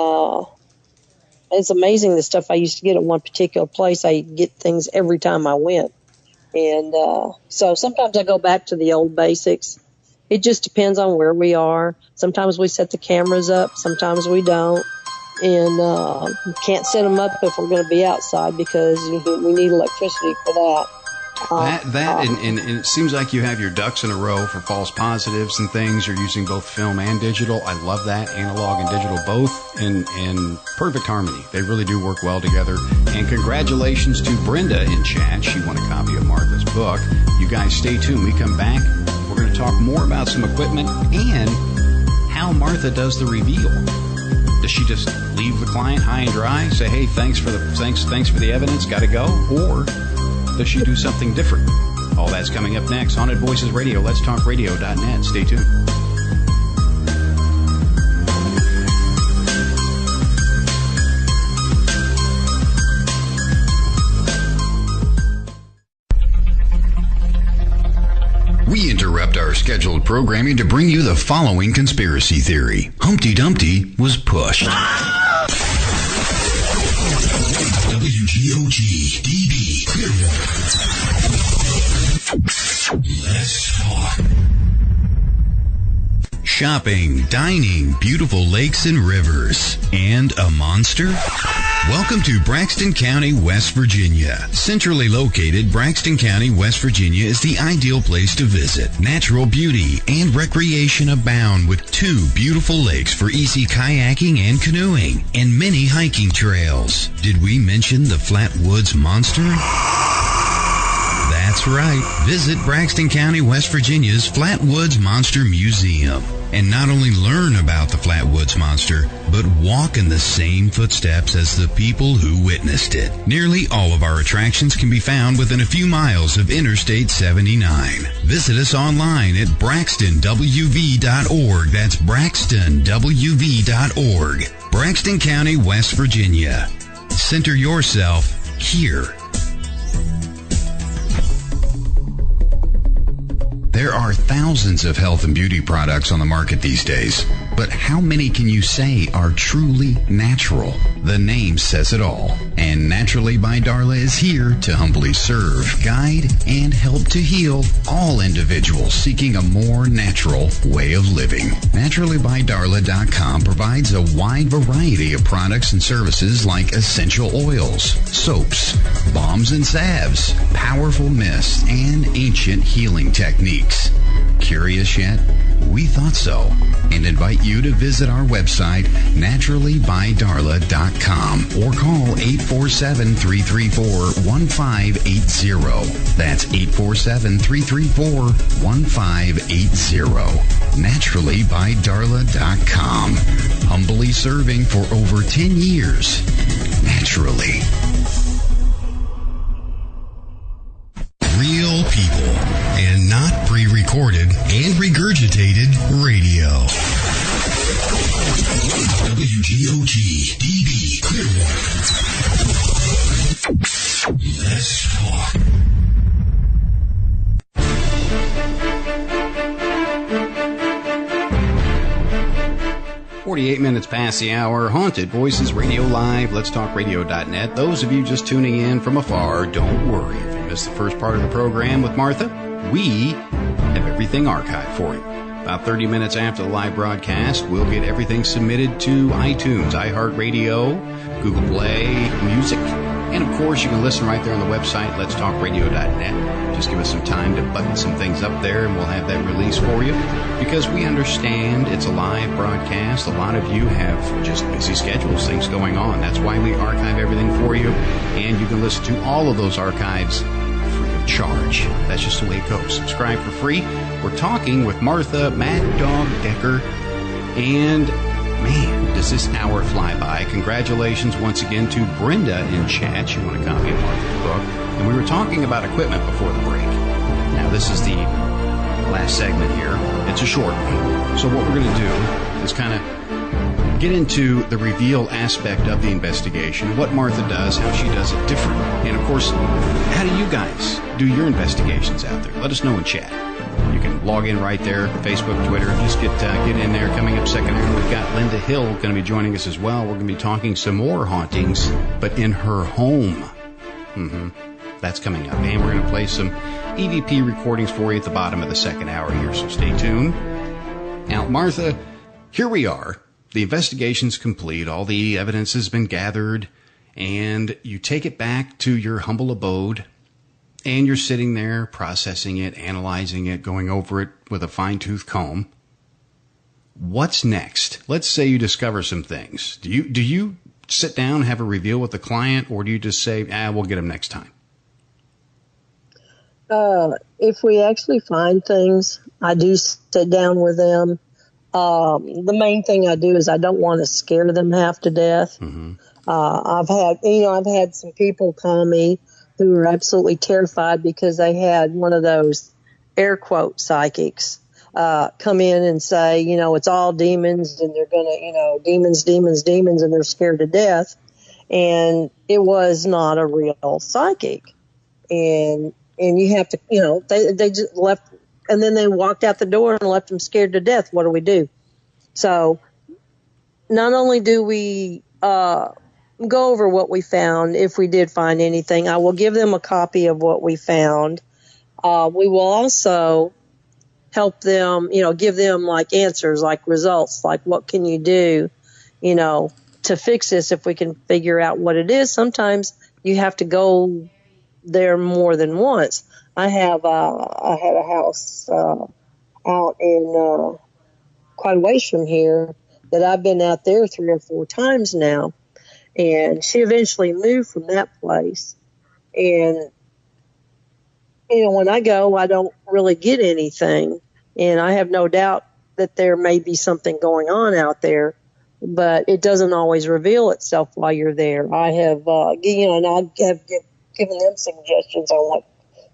it's amazing the stuff I used to get at one particular place. I get things every time I went. And so sometimes I go back to the old basics. It just depends on where we are. Sometimes we set the cameras up. Sometimes we don't. And can't set them up if we're going to be outside because we need electricity for that. And it seems like you have your ducks in a row for false positives and things. You're using both film and digital. I love that. Analog and digital both in perfect harmony. They really do work well together. And congratulations to Brenda in chat. She won a copy of Martha's book. You guys stay tuned. We come back. We're going to talk more about some equipment and how Martha does the reveal. Does she just leave the client high and dry, say, hey, thanks for the evidence, got to go? Or does she do something different? All that's coming up next. Haunted Voices Radio, letstalkradio.net. Stay tuned. We interrupt our scheduled programming to bring you the following conspiracy theory. Humpty Dumpty was pushed. WGOG DB Clearwater. Let's talk. Shopping, dining, beautiful lakes and rivers, and a monster? Welcome to Braxton County, West Virginia. Centrally located, Braxton County, West Virginia is the ideal place to visit. Natural beauty and recreation abound with 2 beautiful lakes for easy kayaking and canoeing, and many hiking trails. Did we mention the Flatwoods Monster? That's right. Visit Braxton County, West Virginia's Flatwoods Monster Museum and not only learn about the Flatwoods Monster, but walk in the same footsteps as the people who witnessed it. Nearly all of our attractions can be found within a few miles of Interstate 79. Visit us online at braxtonwv.org. That's braxtonwv.org. Braxton County, West Virginia. Center yourself here. There are thousands of health and beauty products on the market these days, but how many can you say are truly natural? The name says it all. And Naturally by Darla is here to humbly serve, guide, and help to heal all individuals seeking a more natural way of living. NaturallyByDarla.com provides a wide variety of products and services like essential oils, soaps, balms and salves, powerful mists, and ancient healing techniques. Curious yet? We thought so, and invite you to visit our website, naturallybydarla.com, or call 847-334-1580. That's 847-334-1580. naturallybydarla.com. Humbly serving for over 10 years. Naturally. Real people and not pre-recorded and regurgitated radio. WGOG DB Clearwater. Let's talk. Minutes past the hour. Haunted Voices Radio Live. Let's Talk Radio.net. Those of you just tuning in from afar, don't worry. If you missed the first part of the program with Martha, we have everything archived for you. About 30 minutes after the live broadcast, we'll get everything submitted to iTunes, iHeartRadio, Google Play, Music, and of course you can listen right there on the website, letstalkradio.net. Just give us some time to button some things up there and we'll have that release for you. Because we understand it's a live broadcast. A lot of you have just busy schedules, things going on. That's why we archive everything for you. And you can listen to all of those archives free of charge. That's just the way it goes. Subscribe for free. We're talking with Martha Mad Dog Decker. And man, does this hour fly by. Congratulations once again to Brenda in chat. She won a copy of Martha's book. And we were talking about equipment before the break. Now, this is the last segment here. It's a short one. So what we're going to do is kind of get into the reveal aspect of the investigation, what Martha does, how she does it different. And, of course, how do you guys do your investigations out there? Let us know in chat. You can log in right there, Facebook, Twitter. Just get in there. Coming up second hour, we've got Linda Hill going to be joining us as well. We're going to be talking some more hauntings, but in her home. That's coming up. And we're going to play some EVP recordings for you at the bottom of the second hour here, so stay tuned. Now, Martha, here we are. The investigation's complete. All the evidence has been gathered, and you take it back to your humble abode, and you're sitting there processing it, analyzing it, going over it with a fine-tooth comb. What's next? Let's say you discover some things. Do you sit down, have a reveal with the client, or do you just say, we'll get them next time? If we actually find things, I do sit down with them. The main thing I do is I don't want to scare them half to death. I've had some people call me who were absolutely terrified because they had one of those air quote psychics come in and say, it's all demons and they're going to, demons, and they're scared to death. And it was not a real psychic. And you have to, they just left, and then they walked out the door and left them scared to death. What do we do? So not only do we go over what we found, if we did find anything, I will give them a copy of what we found. We will also help them, give them like answers, like results, like what can you do, to fix this if we can figure out what it is. Sometimes you have to go there more than once. I had a house out in quite a ways from here that I've been out there 3 or 4 times now, and she eventually moved from that place. And when I go, I don't really get anything, and I have no doubt that there may be something going on out there, but it doesn't always reveal itself while you're there. I have and I have given them suggestions on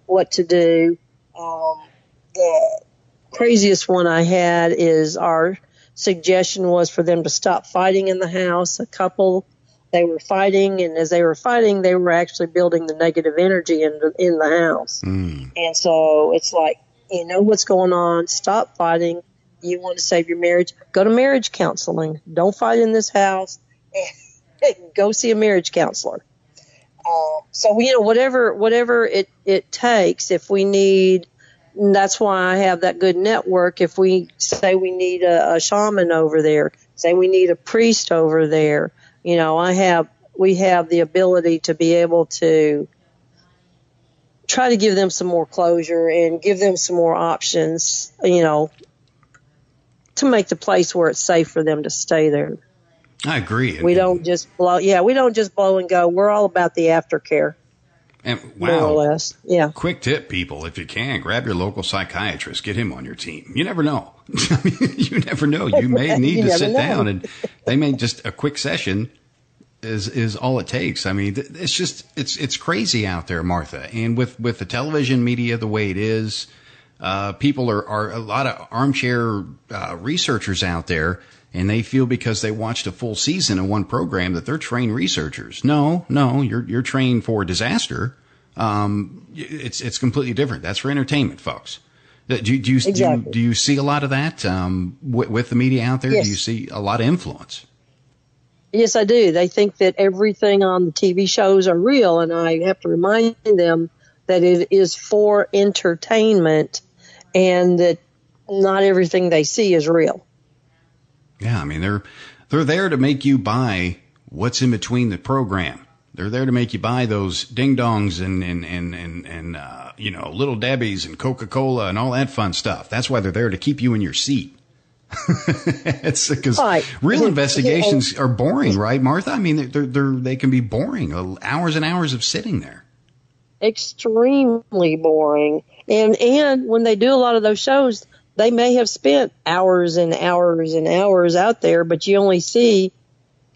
what to do. The craziest one I had is our suggestion was for them to stop fighting in the house. A couple, they were fighting, and as they were fighting, they were actually building the negative energy in the house. And so it's like, what's going on, stop fighting. You want to save your marriage, go to marriage counseling. Don't fight in this house, and go see a marriage counselor. So, whatever it takes, if we need, that's why I have that good network. If we say we need a shaman over there, say we need a priest over there, we have the ability to be able to try to give them some more closure and give them some more options, to make the place where it's safe for them to stay there. I agree. We don't just blow and go. We're all about the aftercare. And more or less. Yeah. Quick tip, people, if you can, grab your local psychiatrist, get him on your team. You never know. You never know. You may need to sit down, and they may just a quick session is all it takes. I mean, it's just it's crazy out there, Martha. And with the television media the way it is, People are a lot of armchair researchers out there, and they feel because they watched a full season of one program that they're trained researchers. No, you're trained for disaster. It's completely different. That's for entertainment, folks. Do you see a lot of that with the media out there? Yes. Do you see a lot of influence? Yes, I do. They think that everything on the TV shows are real, and I have to remind them that it is for entertainment and that not everything they see is real. Yeah, I mean, they're there to make you buy what's in between the program. They're there to make you buy those ding-dongs and Little Debbie's and Coca-Cola and all that fun stuff. That's why they're there to keep you in your seat. It's because real investigations are boring, right, Martha? I mean, they can be boring, hours and hours of sitting there. Extremely boring. And when they do a lot of those shows, they may have spent hours and hours and hours out there, but you only see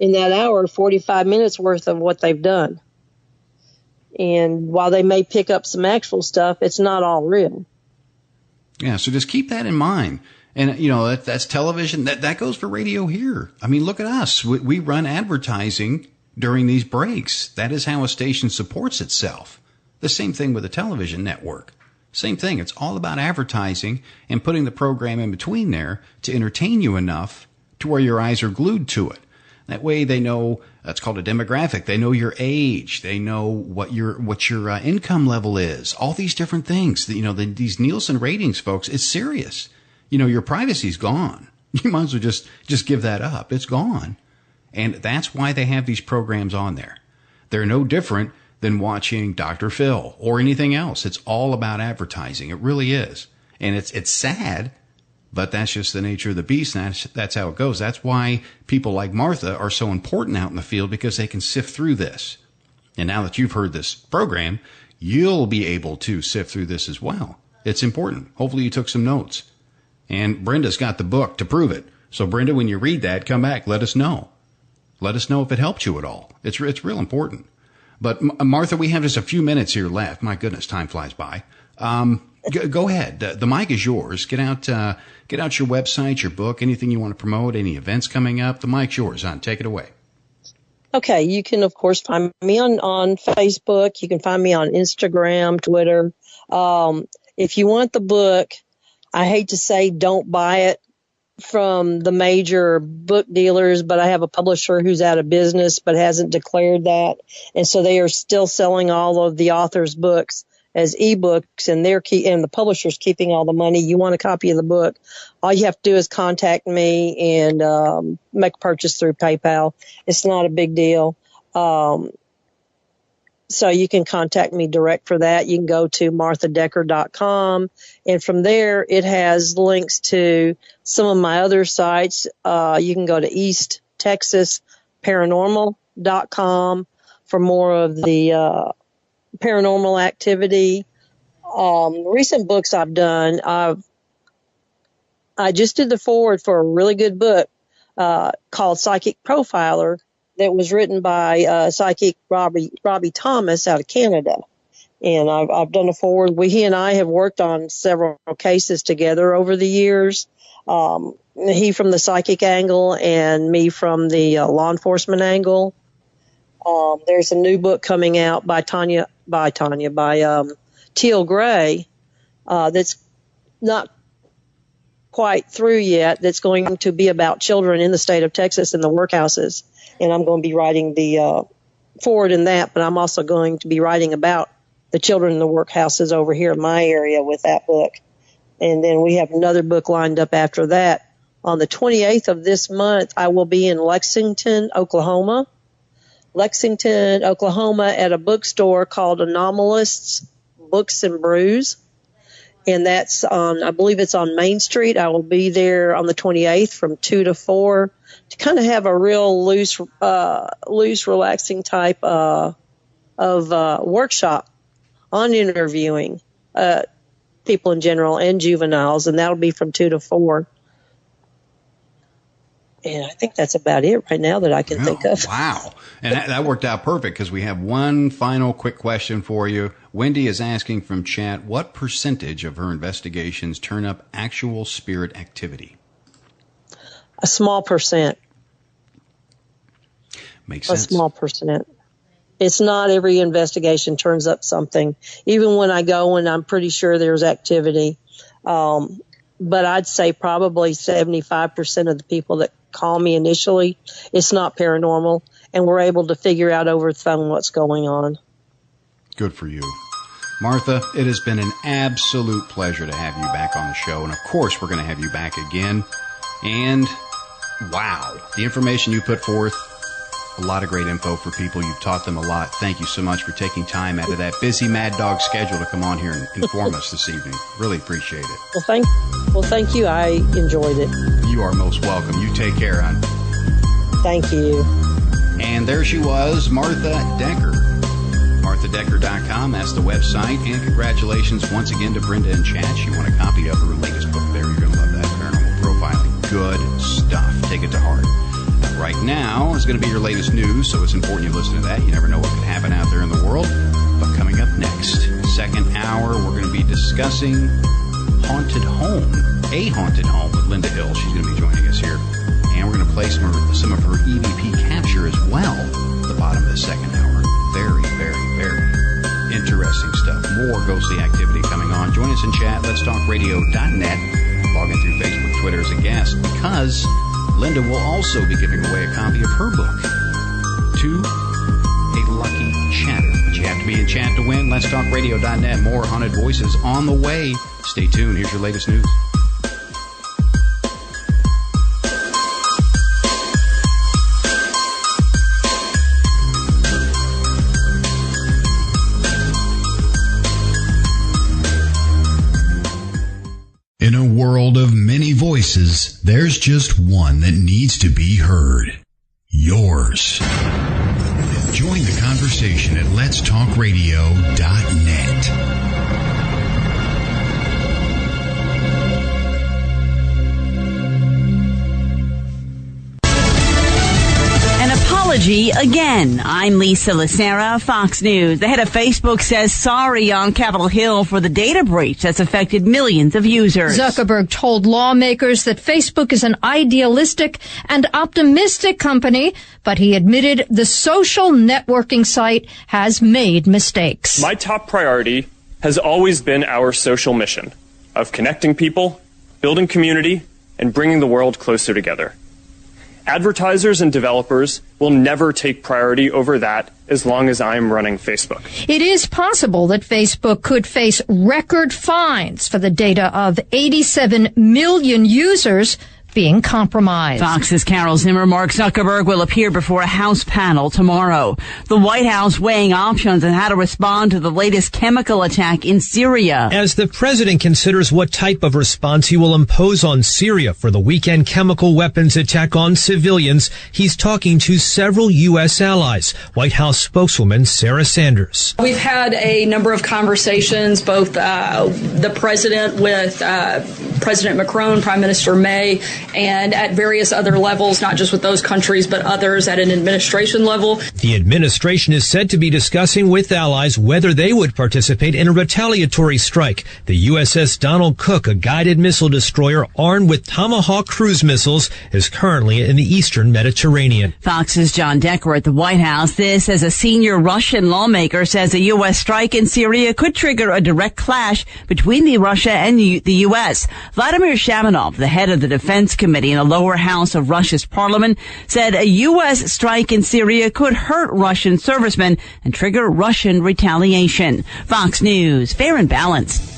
in that hour 45 minutes worth of what they've done. And while they may pick up some actual stuff, it's not all real. Yeah, so just keep that in mind. And, that's television. That goes for radio here. I mean, look at us. We run advertising during these breaks. That is how a station supports itself. The same thing with a television network. Same thing. It's all about advertising and putting the program in between there to entertain you enough to where your eyes are glued to it. That way they know, that's called a demographic. They know your age. They know what your income level is. All these different things. These Nielsen ratings, folks, it's serious. Your privacy's gone. You might as well just give that up. It's gone. And that's why they have these programs on there. They're no different than watching Dr. Phil or anything else. It's all about advertising. It really is. And it's sad, but that's just the nature of the beast. And that's how it goes. That's why people like Martha are so important out in the field, because they can sift through this. And now that you've heard this program, you'll be able to sift through this as well. It's important. Hopefully you took some notes. And Brenda's got the book to prove it. So Brenda, when you read that, come back. Let us know. Let us know if it helped you at all. It's real important. But Martha, we have just a few minutes here left. My goodness, time flies by. Go ahead. The mic is yours. Get out your website, your book, anything you want to promote, any events coming up. The mic's yours. Take it away. Okay. You can, of course, find me on Facebook. You can find me on Instagram, Twitter. If you want the book, I hate to say don't buy it from the major book dealers, but I have a publisher who's out of business but hasn't declared that. And so they are still selling all of the author's books as ebooks, and and the publisher's keeping all the money. You want a copy of the book, all you have to do is contact me and make a purchase through PayPal. It's not a big deal. So you can contact me direct for that. You can go to marthadecker.com, and from there it has links to some of my other sites. You can go to East Texas Paranormal.com for more of the paranormal activity. Recent books I've done, I just did the foreword for a really good book called Psychic Profiler, that was written by psychic Robbie Thomas out of Canada. And I've done a foreword. He and I have worked on several cases together over the years. He from the psychic angle and me from the law enforcement angle. There's a new book coming out by Teal Gray that's not quite through yet, that's going to be about children in the state of Texas in the workhouses. And I'm going to be writing the forward in that, but I'm also going to be writing about the children in the workhouses over here in my area with that book. And then we have another book lined up after that. On the 28th of this month, I will be in Lexington, Oklahoma, at a bookstore called Anomalists Books and Brews. And that's I believe it's on Main Street. I will be there on the 28th from 2 to 4 to kind of have a real loose, relaxing type of workshop on interviewing people in general and juveniles. And that'll be from 2 to 4. And I think that's about it right now that I can think of. Wow. And that worked out perfect because we have one final quick question for you. Wendy is asking from chat, what percentage of her investigations turn up actual spirit activity? A small percent. Makes sense. A small percent. It's not every investigation turns up something. Even when I go and I'm pretty sure there's activity. But I'd say probably 75% of the people that call me initially, it's not paranormal, and we're able to figure out over the phone what's going on. Good for you. Martha, it has been an absolute pleasure to have you back on the show, and of course we're going to have you back again. And wow, the information you put forth, a lot of great info for people. You've taught them a lot. Thank you so much for taking time out of that busy Mad Dog schedule to come on here and inform us this evening. Really appreciate it. Well, thank you. I enjoyed it. You are most welcome. You take care, hon. Thank you. And there she was, Martha Decker. MarthaDecker.com, that's the website. And congratulations once again to Brenda in chat. She won a copy of her latest book there. You're going to love that, Paranormal Profiling. Good stuff. Take it to heart. Right now is going to be your latest news, so it's important you listen to that. You never know what could happen out there in the world. But coming up next, second hour, we're going to be discussing haunted home, a haunted home with Linda Hill. She's going to be joining us here. And we're going to play some of her EVP capture as well at the bottom of the second hour. Very, very, very interesting stuff. More ghostly activity coming on. Join us in chat, letstalkradio.net. Log in through Facebook, Twitter as a guest, because Linda will also be giving away a copy of her book to a lucky chatter. But you have to be in chat to win. Let'sTalkRadio.net. More haunted voices on the way. Stay tuned. Here's your latest news. In a world of many voices, there's just one that needs to be heard. Yours. Join the conversation at letstalkradio.net. Apology again. I'm Lisa Lacera, Fox News. The head of Facebook says sorry on Capitol Hill for the data breach that's affected millions of users. Zuckerberg told lawmakers that Facebook is an idealistic and optimistic company, but he admitted the social networking site has made mistakes. My top priority has always been our social mission of connecting people, building community, and bringing the world closer together. Advertisers and developers will never take priority over that as long as I'm running Facebook. It is possible that Facebook could face record fines for the data of 87 million users being compromised. Fox's Carol Zimmer. Mark Zuckerberg will appear before a House panel tomorrow. The White House weighing options on how to respond to the latest chemical attack in Syria. As the president considers what type of response he will impose on Syria for the weekend chemical weapons attack on civilians, he's talking to several U.S. allies. White House spokeswoman Sarah Sanders. We've had a number of conversations, both the president with President Macron, Prime Minister May, and at various other levels, not just with those countries, but others at an administration level. The administration is said to be discussing with allies whether they would participate in a retaliatory strike. The USS Donald Cook, a guided missile destroyer armed with Tomahawk cruise missiles, is currently in the eastern Mediterranean. Fox's John Decker at the White House. This as a senior Russian lawmaker says a U.S. strike in Syria could trigger a direct clash between Russia and the U.S. Vladimir Shamanov, the head of the Defense Committee in the lower house of Russia's parliament, said a U.S. strike in Syria could hurt Russian servicemen and trigger Russian retaliation. Fox News, fair and balanced.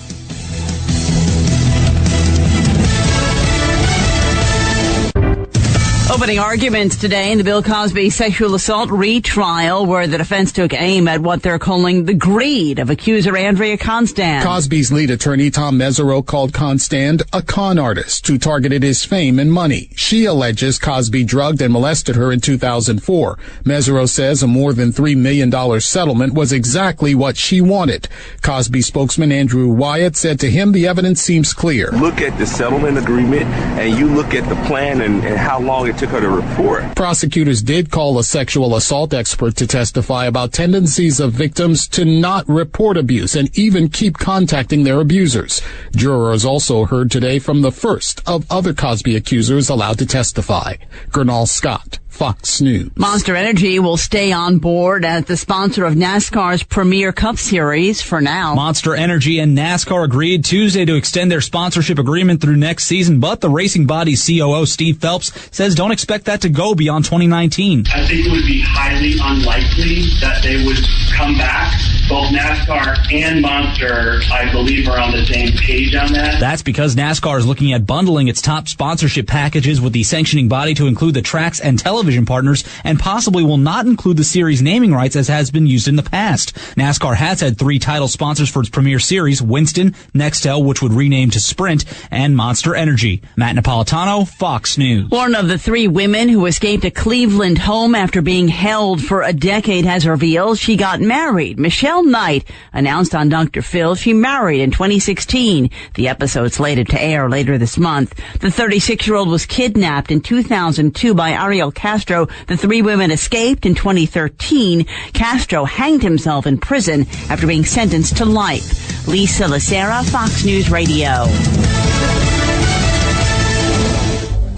Opening arguments today in the Bill Cosby sexual assault retrial, where the defense took aim at what they're calling the greed of accuser Andrea Constand. Cosby's lead attorney, Tom Mesereau, called Constand a con artist who targeted his fame and money. She alleges Cosby drugged and molested her in 2004. Mesereau says a more than $3 million settlement was exactly what she wanted. Cosby spokesman Andrew Wyatt said to him the evidence seems clear. Look at the settlement agreement and you look at the plan and how long it took her cut a report. Prosecutors did call a sexual assault expert to testify about tendencies of victims to not report abuse and even keep contacting their abusers. Jurors also heard today from the first of other Cosby accusers allowed to testify. Gernal Scott, Fox News. Monster Energy will stay on board as the sponsor of NASCAR's Premier Cup Series for now. Monster Energy and NASCAR agreed Tuesday to extend their sponsorship agreement through next season, but the racing body's COO Steve Phelps says don't expect that to go beyond 2019. I think it would be highly unlikely that they would come back. Both NASCAR and Monster, I believe, are on the same page on that. That's because NASCAR is looking at bundling its top sponsorship packages with the sanctioning body to include the tracks and television partners, and possibly will not include the series naming rights as has been used in the past. NASCAR has had 3 title sponsors for its premier series: Winston, Nextel, which would rename to Sprint, and Monster Energy. Matt Napolitano, Fox News. One of the 3 women who escaped a Cleveland home after being held for a decade has revealed she got married. Michelle Knight announced on Dr. Phil she married in 2016. The episode's slated to air later this month. The 36-year-old was kidnapped in 2002 by Ariel Castro. The 3 women escaped in 2013. Castro hanged himself in prison after being sentenced to life. Lisa Lacera, Fox News Radio.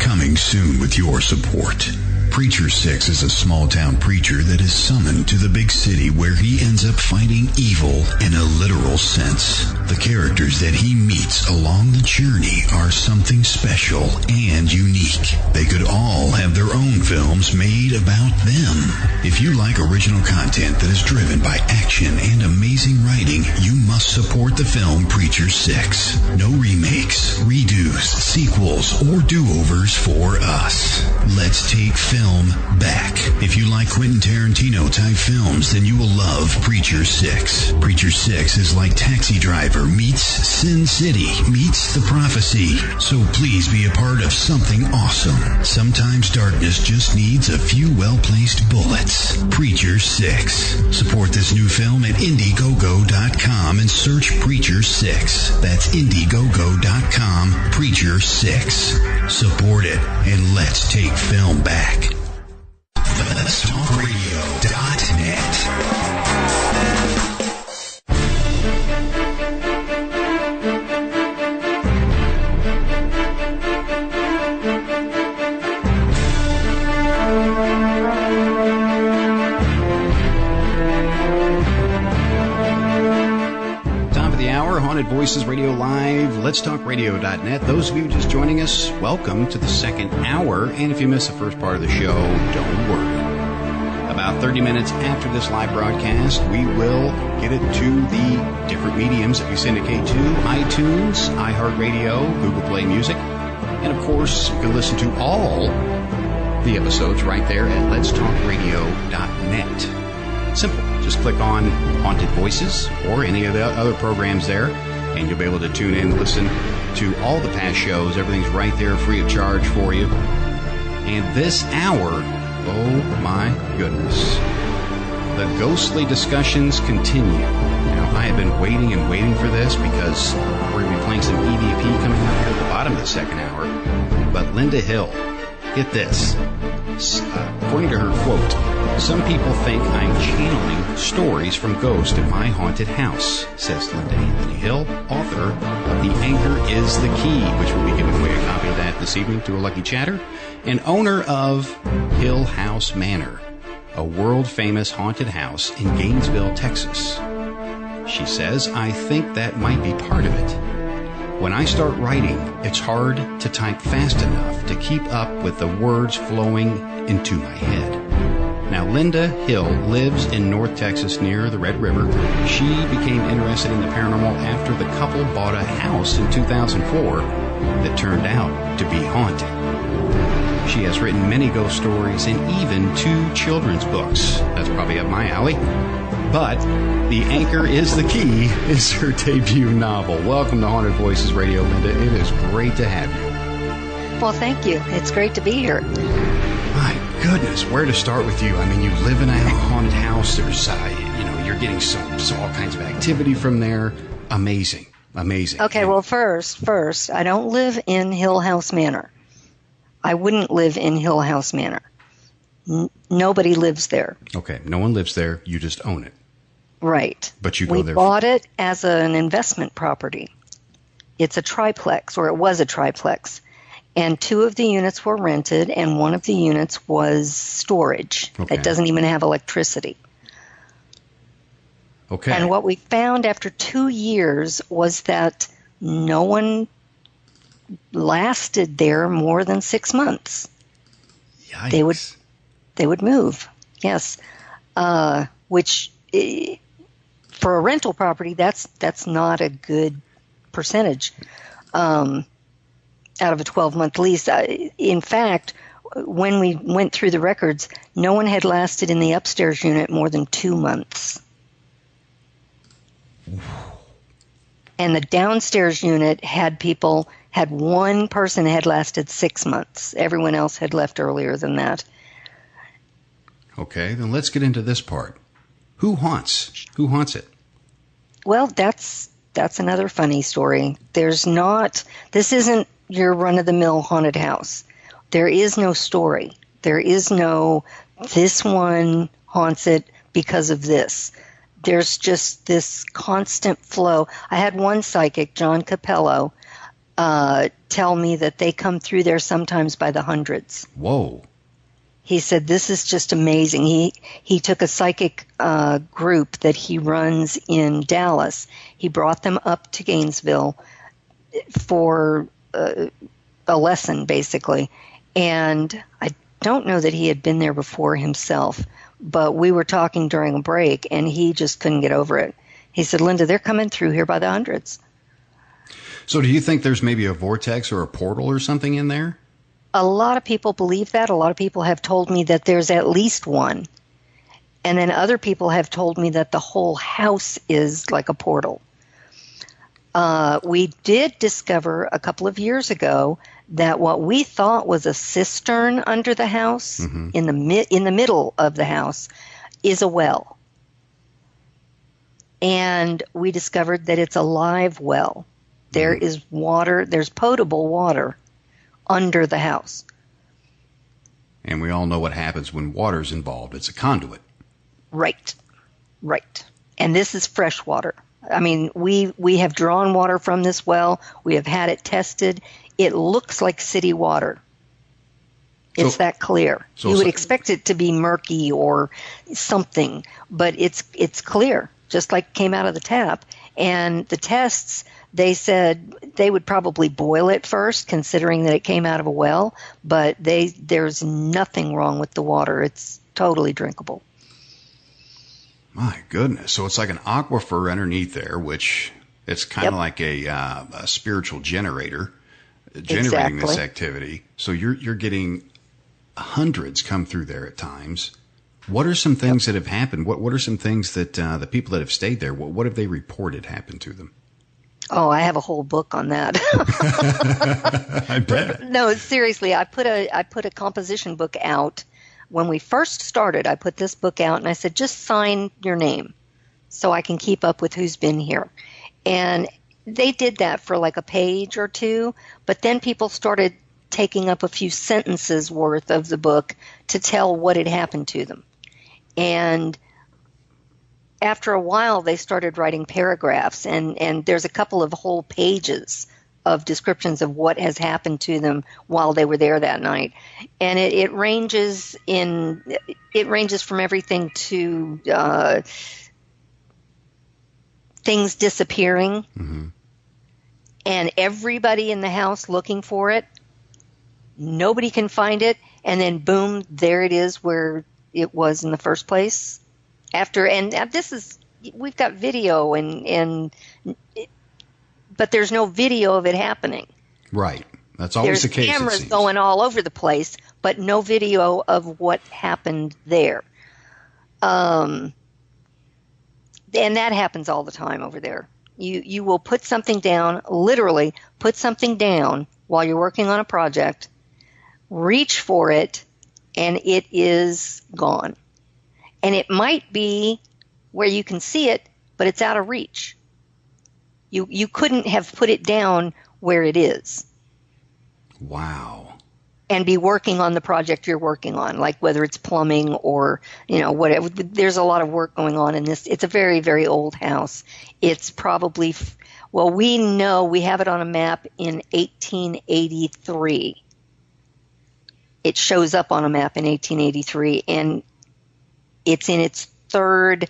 Coming soon with your support. Preacher 6 is a small-town preacher that is summoned to the big city where he ends up fighting evil in a literal sense. The characters that he meets along the journey are something special and unique. They could all have their own films made about them. If you like original content that is driven by action and amazing writing, you must support the film Preacher 6. No remakes, redos, sequels, or do-overs for us. Let's take film back. If you like Quentin Tarantino-type films, then you will love Preacher 6. Preacher 6 is like Taxi Driver meets Sin City meets The Prophecy. So please be a part of something awesome. Sometimes darkness just needs a few well-placed bullets. Preacher 6. Support this new film at Indiegogo.com and search Preacher 6. That's Indiegogo.com, Preacher 6. Support it and let's take film back. Let'sTalkRadio.net. Top of the hour, Haunted Voices Radio Live, Let'sTalkRadio.net. Those of you just joining us, welcome to the second hour. And if you missed the first part of the show, don't worry. About 30 minutes after this live broadcast, we will get it to the different mediums that we syndicate to: iTunes, iHeartRadio, Google Play Music, and of course, you can listen to all the episodes right there at Let'sTalkRadio.net. Simple. Just click on Haunted Voices or any of the other programs there, and you'll be able to tune in and listen to all the past shows. Everything's right there, free of charge for you. And this hour, oh my goodness, the ghostly discussions continue. Now, I have been waiting and waiting for this because we're going to be playing some EVP coming up here at the bottom of the second hour. But Linda Hill, get this. According to her quote, some people think I'm channeling stories from ghosts at my haunted house, says Linda Anthony Hill, author of The Anchor is the Key, which will be giving away a copy of that this evening to a lucky chatter, and owner of Hill House Manor, a world-famous haunted house in Gainesville, Texas. She says, I think that might be part of it. When I start writing, it's hard to type fast enough to keep up with the words flowing into my head. Now, Linda Hill lives in North Texas near the Red River. She became interested in the paranormal after the couple bought a house in 2004 that turned out to be haunted. She has written many ghost stories and even 2 children's books. That's probably up my alley. But The Anchor is the Key is her debut novel. Welcome to Haunted Voices Radio, Linda. It is great to have you. Well, thank you. It's great to be here. My goodness, where to start with you? I mean, you live in a haunted house. There's, you're getting all kinds of activity from there. Amazing. Okay, well, first, I don't live in Hill House Manor. I wouldn't live in Hill House Manor. Nobody lives there. Okay, no one lives there. You just own it. Right. But you go there. We bought it as an investment property. It's a triplex, or it was a triplex. And 2 of the units were rented, and 1 of the units was storage. Okay. It doesn't even have electricity. Okay. And what we found after 2 years was that no one lasted there more than 6 months. Yikes. They would move. Yes. Which for a rental property, that's not a good percentage out of a 12-month lease. In fact, when we went through the records, no one had lasted in the upstairs unit more than 2 months. And the downstairs unit had one person had lasted 6 months. Everyone else had left earlier than that. Okay, then let's get into this part. Who haunts? Who haunts it? Well, that's another funny story. This isn't your run-of-the-mill haunted house. There is no story. There is no, this one haunts it because of this. There's just this constant flow. I had one psychic, John Capello, tell me that they come through there sometimes by the hundreds. Whoa. He said, this is just amazing. He took a psychic group that he runs in Dallas. He brought them up to Gainesville for a lesson, basically. And I don't know that he had been there before himself, but we were talking during a break, and he just couldn't get over it. He said, Linda, they're coming through here by the hundreds. So do you think there's maybe a vortex or a portal or something in there? A lot of people believe that. A lot of people have told me that there's at least one. And then other people have told me that the whole house is like a portal. We did discover a couple of years ago that what we thought was a cistern under the house, in the middle of the house, is a well. And we discovered that it's a live well. There is water, there's potable water under the house. And we all know what happens when water's involved. It's a conduit. Right. And this is fresh water. I mean, we have drawn water from this well. We have had it tested. It looks like city water. It's that clear. You would expect it to be murky or something, but it's clear, just like came out of the tap. And the tests, they said they would probably boil it first, considering that it came out of a well, but there's nothing wrong with the water. It's totally drinkable. My goodness. So it's like an aquifer underneath there, which it's kind of like a spiritual generator generating this activity. So you're getting hundreds come through there at times. What are some things that have happened? What are some things that the people that have stayed there, what have they reported happened to them? Oh, I have a whole book on that. I bet. No, seriously, I put a composition book out. When we first started, I put this book out and I said, just sign your name so I can keep up with who's been here. And they did that for like a page or two, but then people started taking up a few sentences worth of the book to tell what had happened to them. And after a while, they started writing paragraphs, and there's a couple of whole pages of descriptions of what has happened to them while they were there that night. And it ranges from everything to things disappearing, and everybody in the house looking for it. Nobody can find it, and then boom, there it is where it was in the first place. We've got video but there's no video of it happening. Right. That's always the case. There's cameras going all over the place, but no video of what happened there. And that happens all the time over there. You will put something down, literally put something down while you're working on a project, reach for it, and it is gone. And it might be where you can see it, but it's out of reach. You couldn't have put it down where it is. Wow. and be working on the project you're working on, like whether it's plumbing or, whatever. There's a lot of work going on in this. It's a very, very old house. It's probably, we know we have it on a map in 1883. It shows up on a map in 1883, and it's in its third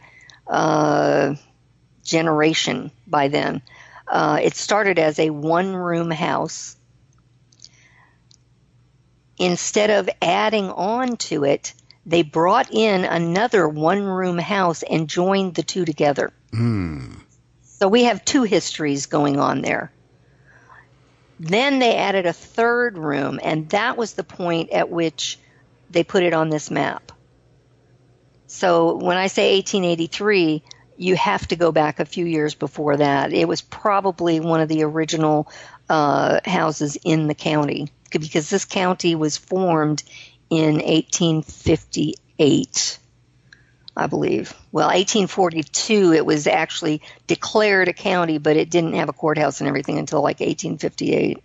generation by then. It started as a one-room house. Instead of adding on to it, they brought in another one-room house and joined the two together. So we have two histories going on there. Then they added a third room, and that was the point at which they put it on this map. So when I say 1883, you have to go back a few years before that. It was probably one of the original houses in the county, because this county was formed in 1858, I believe. Well, 1842, it was actually declared a county, but it didn't have a courthouse and everything until like 1858.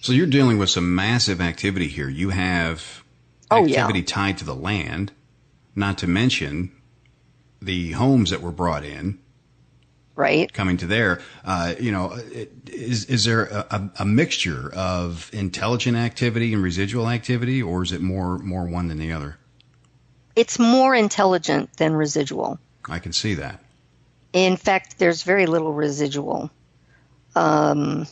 So you're dealing with some massive activity here. You have activity tied to the land, not to mention the homes that were brought in. Right. Coming to there. Is there a mixture of intelligent activity and residual activity, or is it more one than the other? It's more intelligent than residual. I can see that. In fact, there's very little residual. Most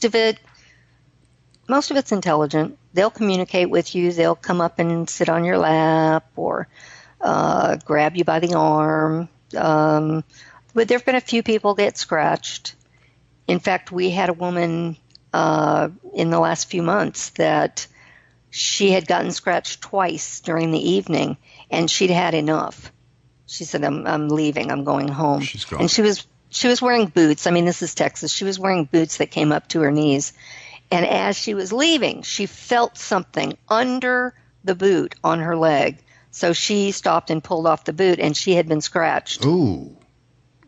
of it's intelligent. They'll communicate with you. They'll come up and sit on your lap or grab you by the arm. But there have been a few people get scratched. In fact, we had a woman in the last few months that she had gotten scratched twice during the evening, and she'd had enough. She said, I'm leaving. I'm going home. She's gone. And she was wearing boots. I mean, this is Texas. She was wearing boots that came up to her knees. And as she was leaving, she felt something under the boot on her leg. So she stopped and pulled off the boot, and she had been scratched. Ooh.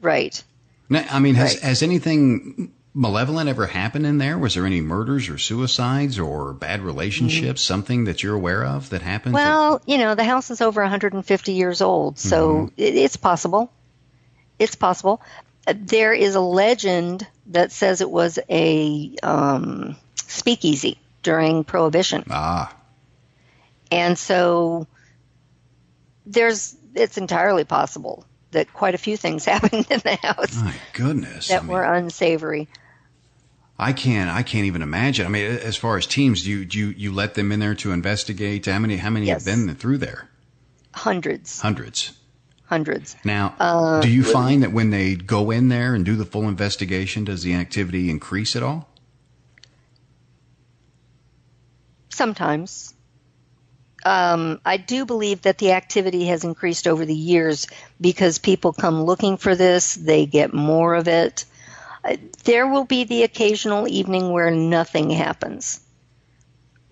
Right. Now, I mean, has anything malevolent ever happened in there? Was there any murders or suicides or bad relationships, something that you're aware of that happened? Well, the house is over 150 years old, so it's possible. It's possible. There is a legend that says it was a speakeasy during Prohibition. Ah. And so it's entirely possible that quite a few things happened in the house. My goodness. That were unsavory. I can't even imagine. I mean, as far as teams, do you let them in there to investigate? How many have been through there? Hundreds. Now, do you find that when they go in there and do the full investigation, does the activity increase at all? Sometimes. I do believe that the activity has increased over the years because people come looking for this. They get more of it. There will be the occasional evening where nothing happens.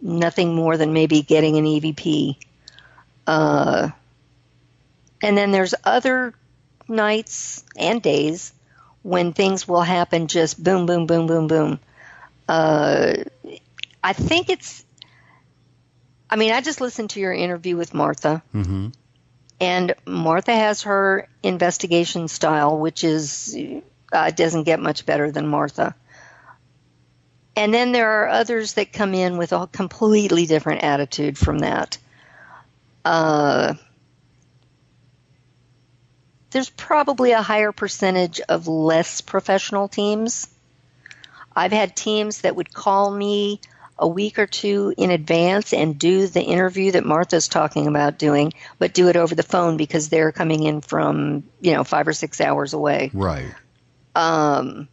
Nothing more than maybe getting an EVP. And then there's other nights and days when things will happen just boom, boom, boom, boom, boom. I think I just listened to your interview with Martha. Mm-hmm. And Martha has her investigation style, which is doesn't get much better than Martha. And then there are others that come in with a completely different attitude from that. There's probably a higher percentage of less professional teams. I've had teams that would call me a week or two in advance and do the interview that Martha's talking about doing, but do it over the phone because they're coming in from, 5 or 6 hours away. Right. I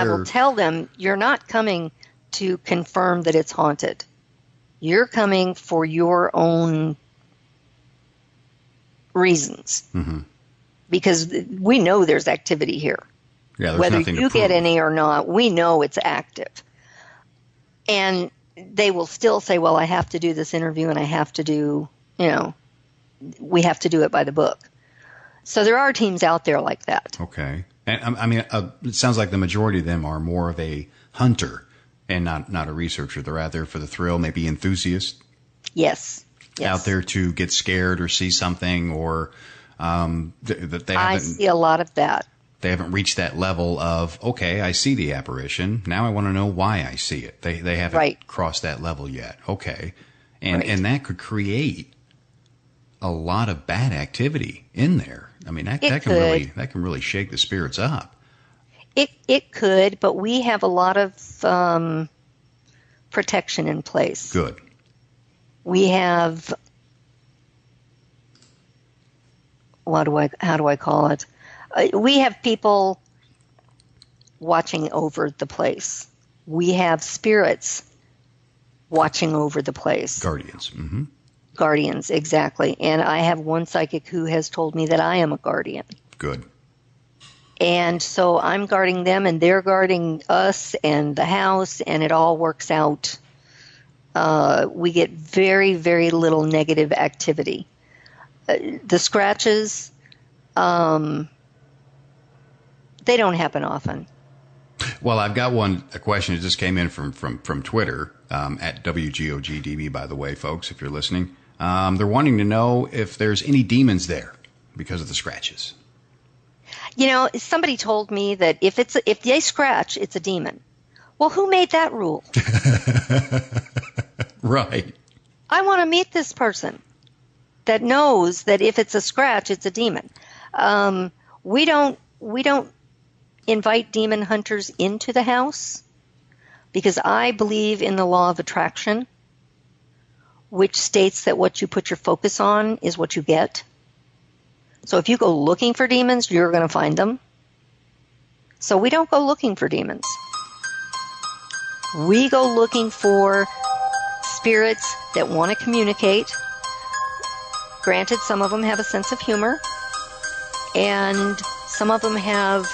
will tell them, you're not coming to confirm that it's haunted. You're coming for your own reasons. Mm-hmm. Because we know there's activity here. Yeah, there's whether nothing to you prove. get any or not, we know it's active. And they will still say, well, I have to do this interview and I have to do, we have to do it by the book. So there are teams out there like that. Okay. And it sounds like the majority of them are more of a hunter And not a researcher. They're out there for the thrill, maybe enthusiasts. Yes. Out there to get scared or see something, or that they haven't. I see a lot of that. They haven't reached that level of, okay, I see the apparition. Now I want to know why I see it. They haven't crossed that level yet. Okay. And that could create a lot of bad activity in there. I mean, that can really shake the spirits up. It could, but we have a lot of protection in place. Good. We have, how do I call it? We have people watching over the place. We have spirits watching over the place. Guardians. Mm-hmm. Guardians, exactly. And I have one psychic who has told me that I am a guardian. Good. And so I'm guarding them, and they're guarding us and the house, and it all works out. We get very, very little negative activity. The scratches, they don't happen often. Well, I've got a question that just came in from Twitter, at WGOGDB, by the way, folks, if you're listening. They're wanting to know if there's any demons there because of the scratches. You know, somebody told me that if they scratch, it's a demon. Well, who made that rule? Right. I want to meet this person that knows that if it's a scratch, it's a demon. We don't invite demon hunters into the house because I believe in the law of attraction, which states that what you put your focus on is what you get. So if you go looking for demons, you're going to find them. So we don't go looking for demons. We go looking for spirits that want to communicate. Granted, some of them have a sense of humor, and some of them have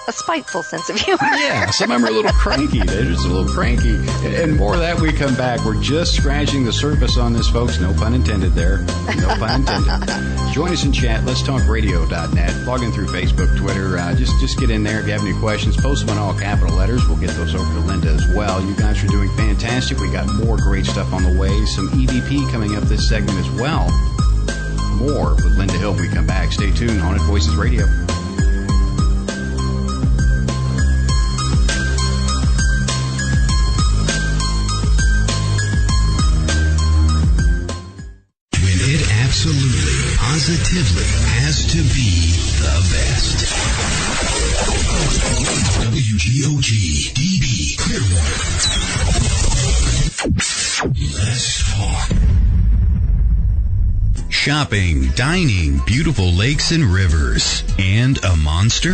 a spiteful sense of humor. Yeah, some of them are a little cranky. They're just a little cranky. And more of that, we come back. We're just scratching the surface on this, folks. No pun intended there. No pun intended. Join us in chat. Let'sTalkRadio.net. Log in through Facebook, Twitter. Just get in there. If you have any questions, post them in all capital letters. We'll get those over to Linda as well. You guys are doing fantastic. We got more great stuff on the way. Some EVP coming up this segment as well. More with Linda Hill when we come back. Stay tuned. Haunted Voices Radio. Absolutely, positively has to be the best. WGOG DB Clearwater. Let's talk. Shopping, dining, beautiful lakes and rivers, and a monster?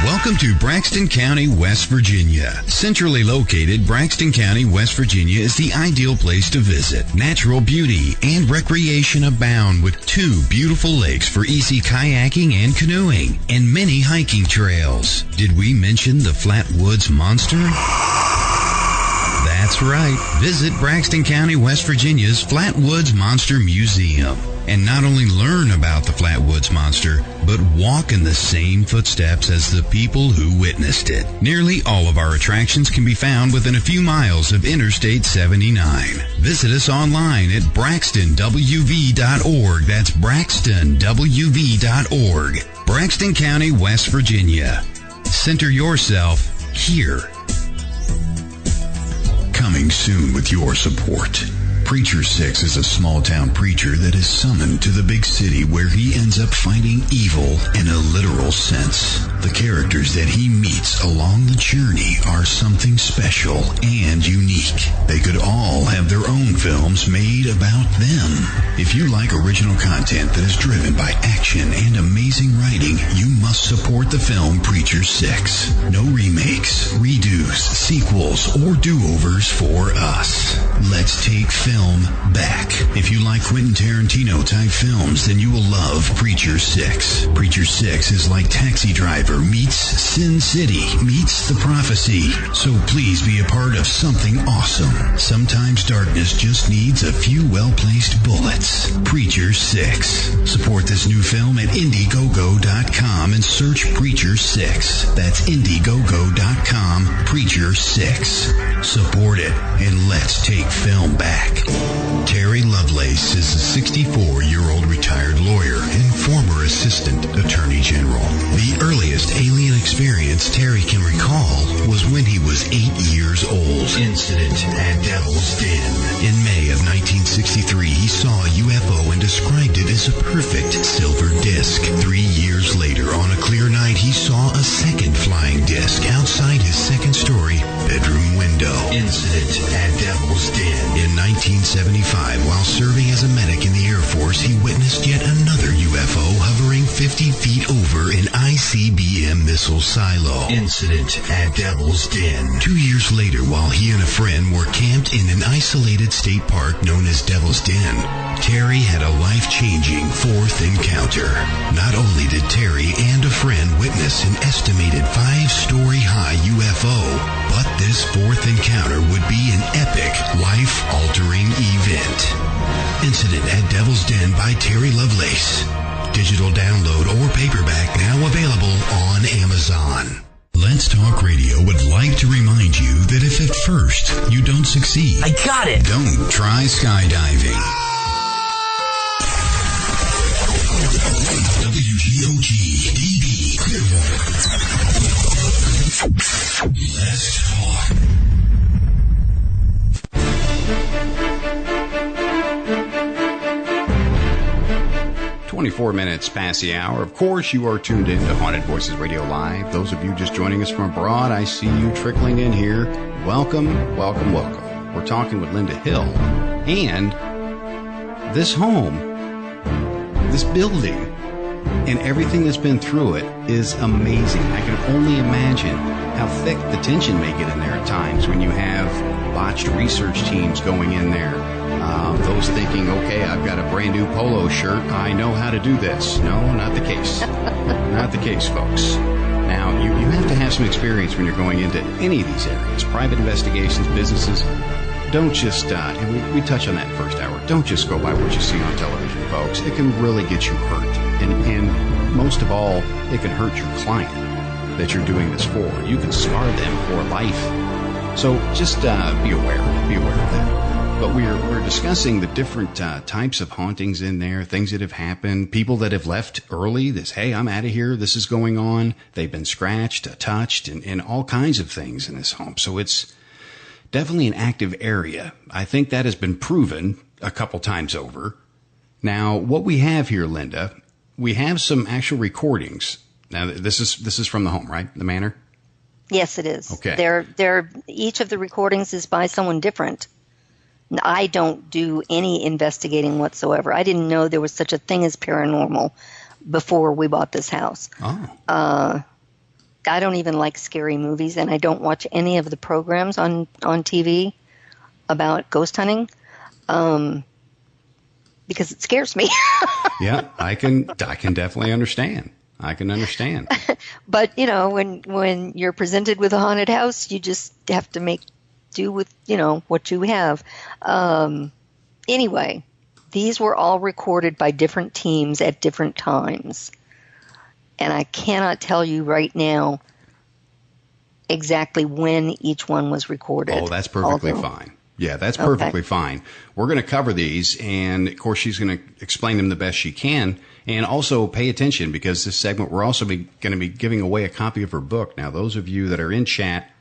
Welcome to Braxton County, West Virginia. Centrally located, Braxton County, West Virginia is the ideal place to visit. Natural beauty and recreation abound with 2 beautiful lakes for easy kayaking and canoeing, and many hiking trails. Did we mention the Flatwoods Monster? That's right. Visit Braxton County, West Virginia's Flatwoods Monster Museum. And not only learn about the Flatwoods Monster, but walk in the same footsteps as the people who witnessed it. Nearly all of our attractions can be found within a few miles of Interstate 79. Visit us online at braxtonwv.org. That's braxtonwv.org. Braxton County, West Virginia. Center yourself here. Coming soon with your support. Preacher 6 is a small-town preacher that is summoned to the big city where he ends up fighting evil in a literal sense. The characters that he meets along the journey are something special and unique. They could all have their own films made about them. If you like original content that is driven by action and amazing writing, you must support the film Preacher 6. No remakes, redos, sequels, revivals or do-overs for us. Let's take film back. If you like Quentin Tarantino-type films, then you will love Preacher 6. Preacher 6 is like Taxi Driver meets Sin City meets The Prophecy. So please be a part of something awesome. Sometimes darkness just needs a few well-placed bullets. Preacher 6. Support this new film at Indiegogo.com and search Preacher 6. That's Indiegogo.com, Preacher 6. Support it, and let's take film back. Terry Lovelace is a 64-year-old retired lawyer and former assistant attorney general. The earliest alien experience Terry can recall was when he was 8 years old. Incident at Devil's Den. In May of 1963, he saw a UFO and described it as a perfect silver disc. 3 years later, on a clear night, he saw a second flying disc outside his second-story bedroom window. Incident at Devil's Den. In 1975, while serving as a medic in the Air Force, he witnessed yet another UFO hovering 50 feet over an ICBM missile silo. Incident at Devil's Den. 2 years later, while he and a friend were camped in an isolated state park known as Devil's Den, Terry had a life-changing fourth encounter. Not only did Terry and a friend witness an estimated 5-story high UFO, but this fourth encounter would be an epic, life-altering event. Incident at Devil's Den by Terry Lovelace. Digital download or paperback now available on Amazon. Let's Talk Radio would like to remind you that if at first you don't succeed, I got it. Don't try skydiving. WGOG DB Clearwater. Let's talk. 24 minutes past the hour. Of course, you are tuned in to Haunted Voices Radio Live. Those of you just joining us from abroad, I see you trickling in here. Welcome, welcome, welcome. We're talking with Linda Hill. And this home, this building, and everything that's been through it is amazing. I can only imagine how thick the tension may get in there at times when you have botched research teams going in there. Those thinking, okay, I've got a brand new polo shirt, I know how to do this. No, not the case. Not the case, folks. Now, you have to have some experience when you're going into any of these areas. Private investigations, businesses. Don't just, and we touch on that first hour, don't just go by what you see on television, folks. It can really get you hurt. And most of all, it can hurt your client that you're doing this for. You can scar them for life. So just be aware of that. But we're discussing the different types of hauntings in there, things that have happened, people that have left early, this, hey, I'm out of here, this is going on. They've been scratched, touched, and all kinds of things in this home. So it's definitely an active area. I think that has been proven a couple times over. Now, what we have here, Linda, we have some actual recordings. Now, this is from the home, right? The manor? Yes, it is. Okay. They're each of the recordings is by someone different. I don't do any investigating whatsoever. I didn't know there was such a thing as paranormal before we bought this house. Oh. I don't even like scary movies, and I don't watch any of the programs on TV about ghost hunting because it scares me. Yeah, I can definitely understand. I can understand. But, you know, when you're presented with a haunted house, you just have to make do with, you know, what you have. Anyway, these were all recorded by different teams at different times. And I cannot tell you right now exactly when each one was recorded. Oh, that's perfectly fine. Yeah, that's perfectly fine. We're going to cover these, and of course she's going to explain them the best she can. And also pay attention, because this segment we're also going to be giving away a copy of her book. Now, those of you that are in chat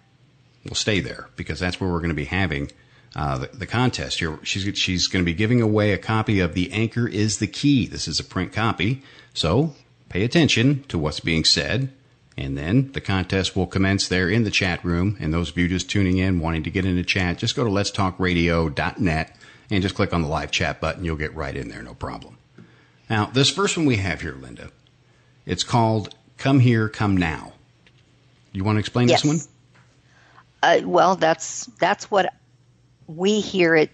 will stay there, because that's where we're going to be having the contest here. She's going to be giving away a copy of The Anchor is the Key. This is a print copy, so pay attention to what's being said, and then the contest will commence there in the chat room. And those of you just tuning in, wanting to get into chat, just go to letstalkradio.net and just click on the live chat button. You'll get right in there, no problem. Now, this first one we have here, Linda, it's called Come Here, Come Now. You want to explain this one? Well, that's what we hear.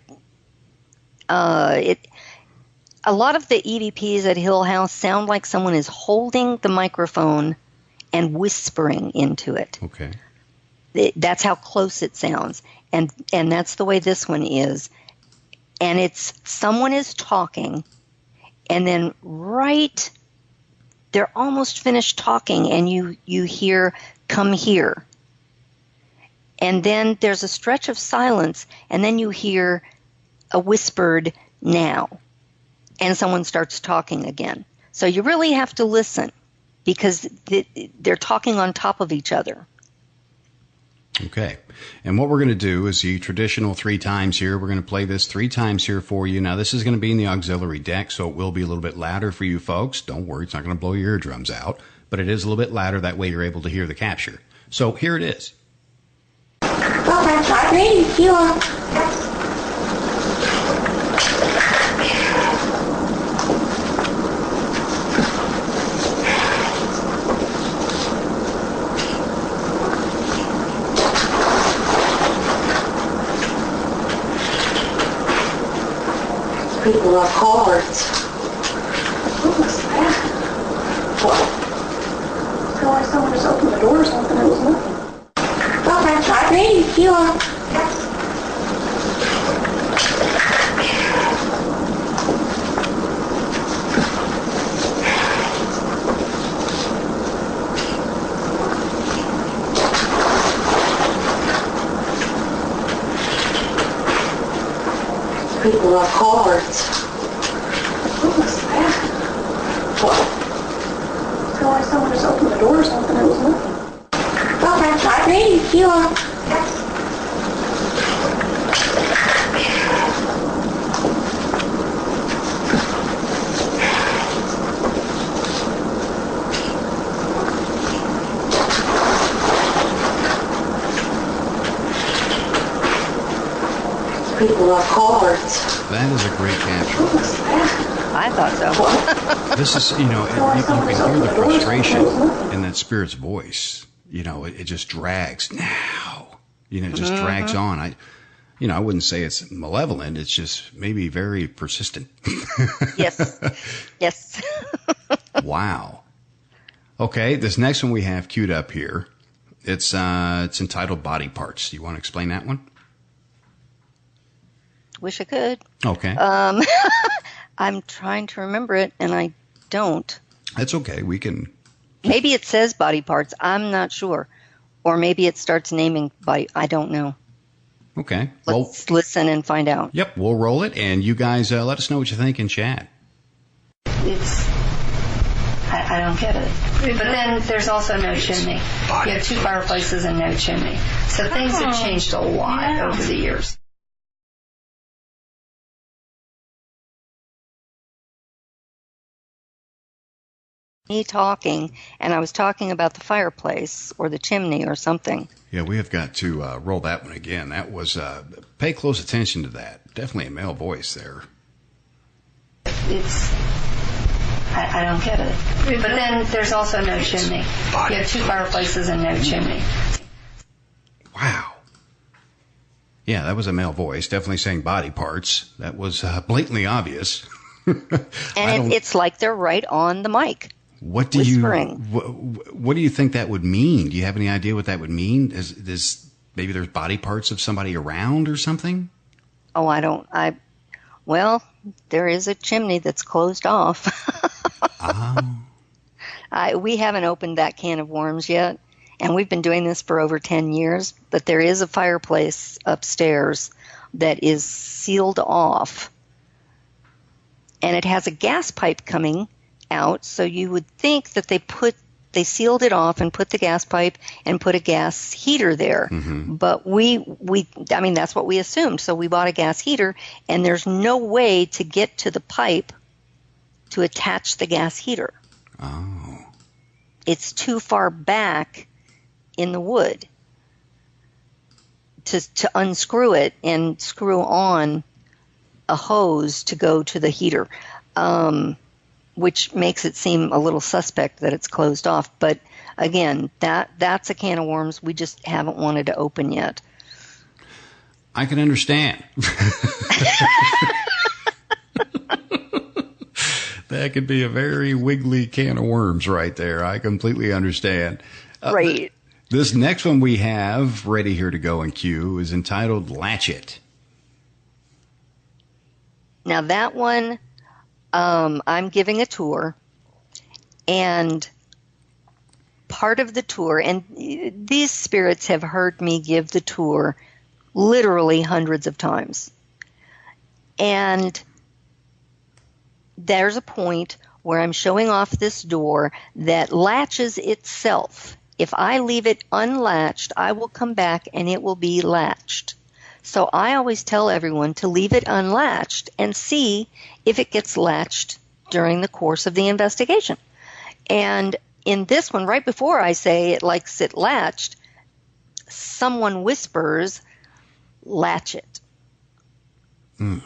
A lot of the EVPs at Hill House sound like someone is holding the microphone and whispering into it. Okay. That's how close it sounds. And that's the way this one is. And it's someone is talking, and then they're almost finished talking, and you hear, "Come here." And then there's a stretch of silence, and then you hear a whispered "now." And someone starts talking again. So you really have to listen, because they're talking on top of each other. Okay. And what we're going to do is the traditional 3 times here. We're going to play this 3 times here for you. Now, this is going to be in the auxiliary deck, so it will be a little bit louder for you folks. Don't worry, it's not going to blow your eardrums out. But it is a little bit louder. That way you're able to hear the capture. So here it is. People love cards. What was that? What? I feel like someone just opened the door or something. It was nothing. Okay, I'm ready. You are. People love cards. What was that? What? I feel like someone just opened the door or something. It was nothing. Okay, I'm ready. You are. People love cards. That is a great capture. I thought so. This is, you can hear the frustration in that spirit's voice. It just drags. Now, it just drags on. I wouldn't say it's malevolent. It's just maybe very persistent. Yes. Yes. Wow. Okay, this next one we have queued up here. It's entitled Body Parts. Do you want to explain that one? Wish I could. Okay. I'm trying to remember it, and I don't. That's okay. We can. Maybe it says body parts. I'm not sure. Or maybe it starts naming body. I don't know. Okay. Let's listen and find out. Yep, we'll roll it, and you guys let us know what you think in chat. I don't get it. But then there's also no chimney. You have 2 fireplaces and no chimney. So things have changed a lot over the years. Me talking, and I was talking about the fireplace or the chimney or something. Yeah, we have got to roll that one again. That was, pay close attention to that. Definitely a male voice there. I don't get it. But then there's also no chimney. You have 2 fireplaces and no chimney. Wow. Yeah, that was a male voice, definitely saying body parts. That was blatantly obvious. And it's like they're right on the mic. What do you think that would mean? Do you have any idea what that would mean? Is maybe there's body parts of somebody around or something? Oh, I don't. Well, there is a chimney that's closed off. We haven't opened that can of worms yet, and we've been doing this for over 10 years. But there is a fireplace upstairs that is sealed off, and it has a gas pipe coming out, so you would think that they sealed it off and put the gas pipe and put a gas heater there. Mm-hmm. But that's what we assumed. So we bought a gas heater, and there's no way to get to the pipe to attach the gas heater. Oh. It's too far back in the wood to unscrew it and screw on a hose to go to the heater. Which makes it seem a little suspect that it's closed off. But again, that's a can of worms we just haven't wanted to open yet. I can understand. That could be a very wiggly can of worms right there. I completely understand. Right. This next one we have ready here to go in queue is entitled Latch It. Now that one, I'm giving a tour, and part of the tour, and these spirits have heard me give the tour literally hundreds of times. And there's a point where I'm showing off this door that latches itself. If I leave it unlatched, I will come back and it will be latched. So I always tell everyone to leave it unlatched and see if it gets latched during the course of the investigation. And in this one, right before I say it likes it latched, someone whispers, latch it.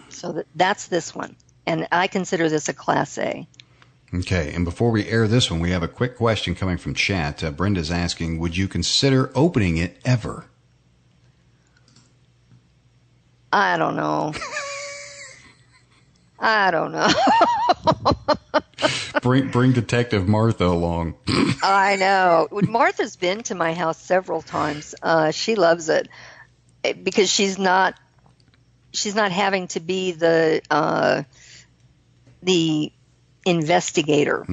So that's this one. And I consider this a Class A. Okay, and before we air this one, we have a quick question coming from chat. Brenda's asking, would you consider opening it ever? I don't know. I don't know. Bring Detective Martha along. I know. Martha's been to my house several times. She loves it because she's not having to be the investigator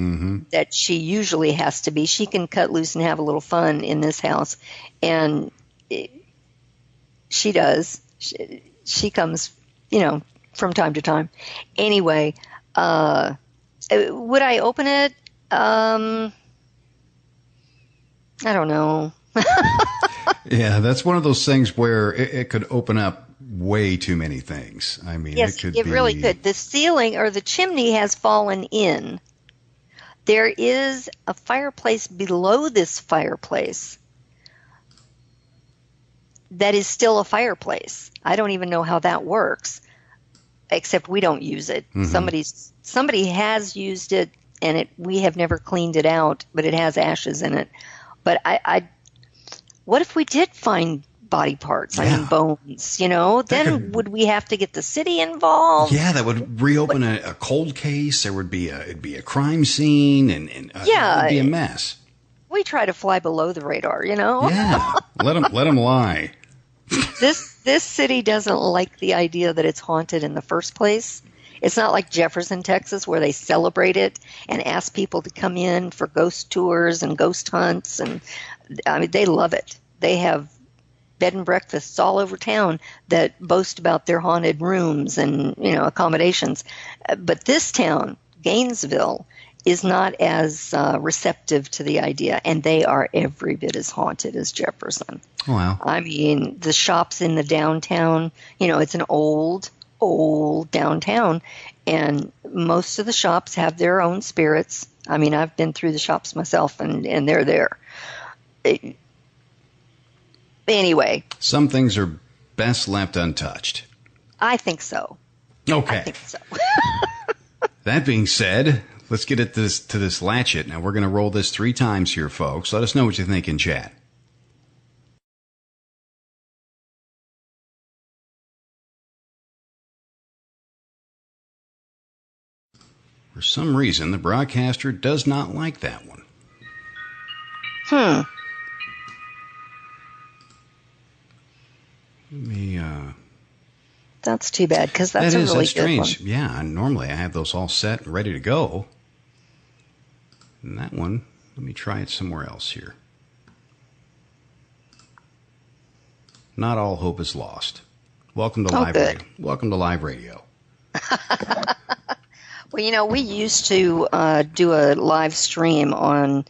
that she usually has to be. She can cut loose and have a little fun in this house, and she does. She comes, from time to time. Anyway, would I open it? I don't know. Yeah, that's one of those things where it could open up way too many things. I mean, yes, it really could. The ceiling or the chimney has fallen in. There is a fireplace below this fireplace that is still a fireplace. I don't even know how that works, except we don't use it. Somebody has used it, and we have never cleaned it out, but it has ashes in it. But what if we did find body parts, I mean bones, then would we have to get the city involved? Yeah, that would reopen a cold case. It'd be a crime scene, and it would be a mess. We try to fly below the radar, Yeah, let them lie. This city doesn't like the idea that it's haunted in the first place. It's not like Jefferson, Texas, where they celebrate it and ask people to come in for ghost tours and ghost hunts, and I mean they love it. They have bed and breakfasts all over town that boast about their haunted rooms and accommodations. But this town, Gainesville, is not as receptive to the idea, and they are every bit as haunted as Jefferson. Wow. I mean, the shops in the downtown, it's an old downtown, and most of the shops have their own spirits. I mean, I've been through the shops myself, and they're there. Anyway. Some things are best left untouched. I think so. Okay. I think so. That being said, let's get to this latch it. Now, we're going to roll this 3 times here, folks. Let us know what you think in chat. For some reason, the broadcaster does not like that one. That's too bad, because that's a really good one. Yeah, and normally I have those all set and ready to go. And that one, let me try it somewhere else here. Not all hope is lost. Welcome to live radio. Welcome to live radio. Well, we used to do a live stream on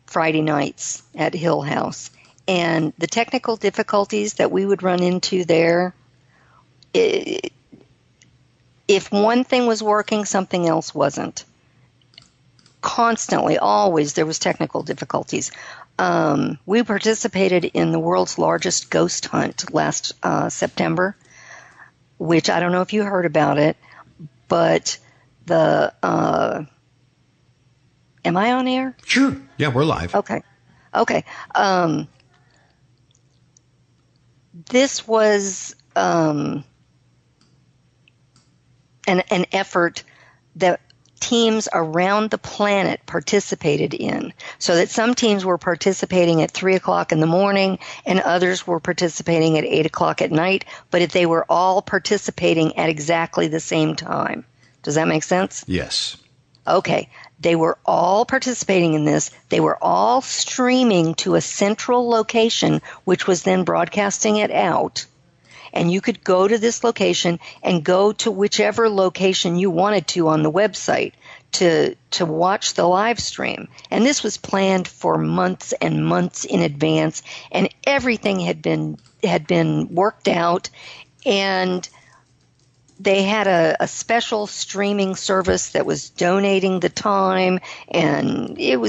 Friday nights at Hill House, and the technical difficulties that we would run into there, if one thing was working, something else wasn't. Constantly, always, there was technical difficulties. We participated in the world's largest ghost hunt last September, which I don't know if you heard about it, but am I on air? Sure. Yeah, we're live. Okay. Okay. This was an effort that teams around the planet participated in, so that some teams were participating at 3 o'clock in the morning and others were participating at 8 o'clock at night, but they were all participating at exactly the same time. Does that make sense? Yes. Okay. They were all participating in this. They were all streaming to a central location, which was then broadcasting it out. And you could go to this location and go to whichever location you wanted to on the website to watch the live stream. And this was planned for months and months in advance, and everything had been worked out. And they had a special streaming service that was donating the time, and it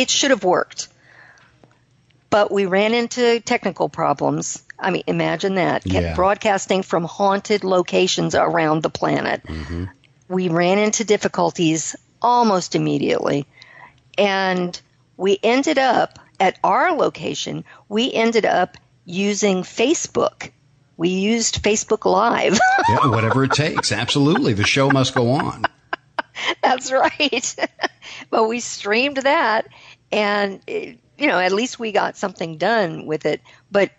should have worked. But we ran into technical problems. I mean, imagine that. Yeah. Broadcasting from haunted locations around the planet. Mm-hmm. We ran into difficulties almost immediately. And we ended up, at our location, using Facebook. We used Facebook Live. Yeah, whatever it takes. Absolutely. The show must go on. That's right. But we streamed that, and at least we got something done with it. But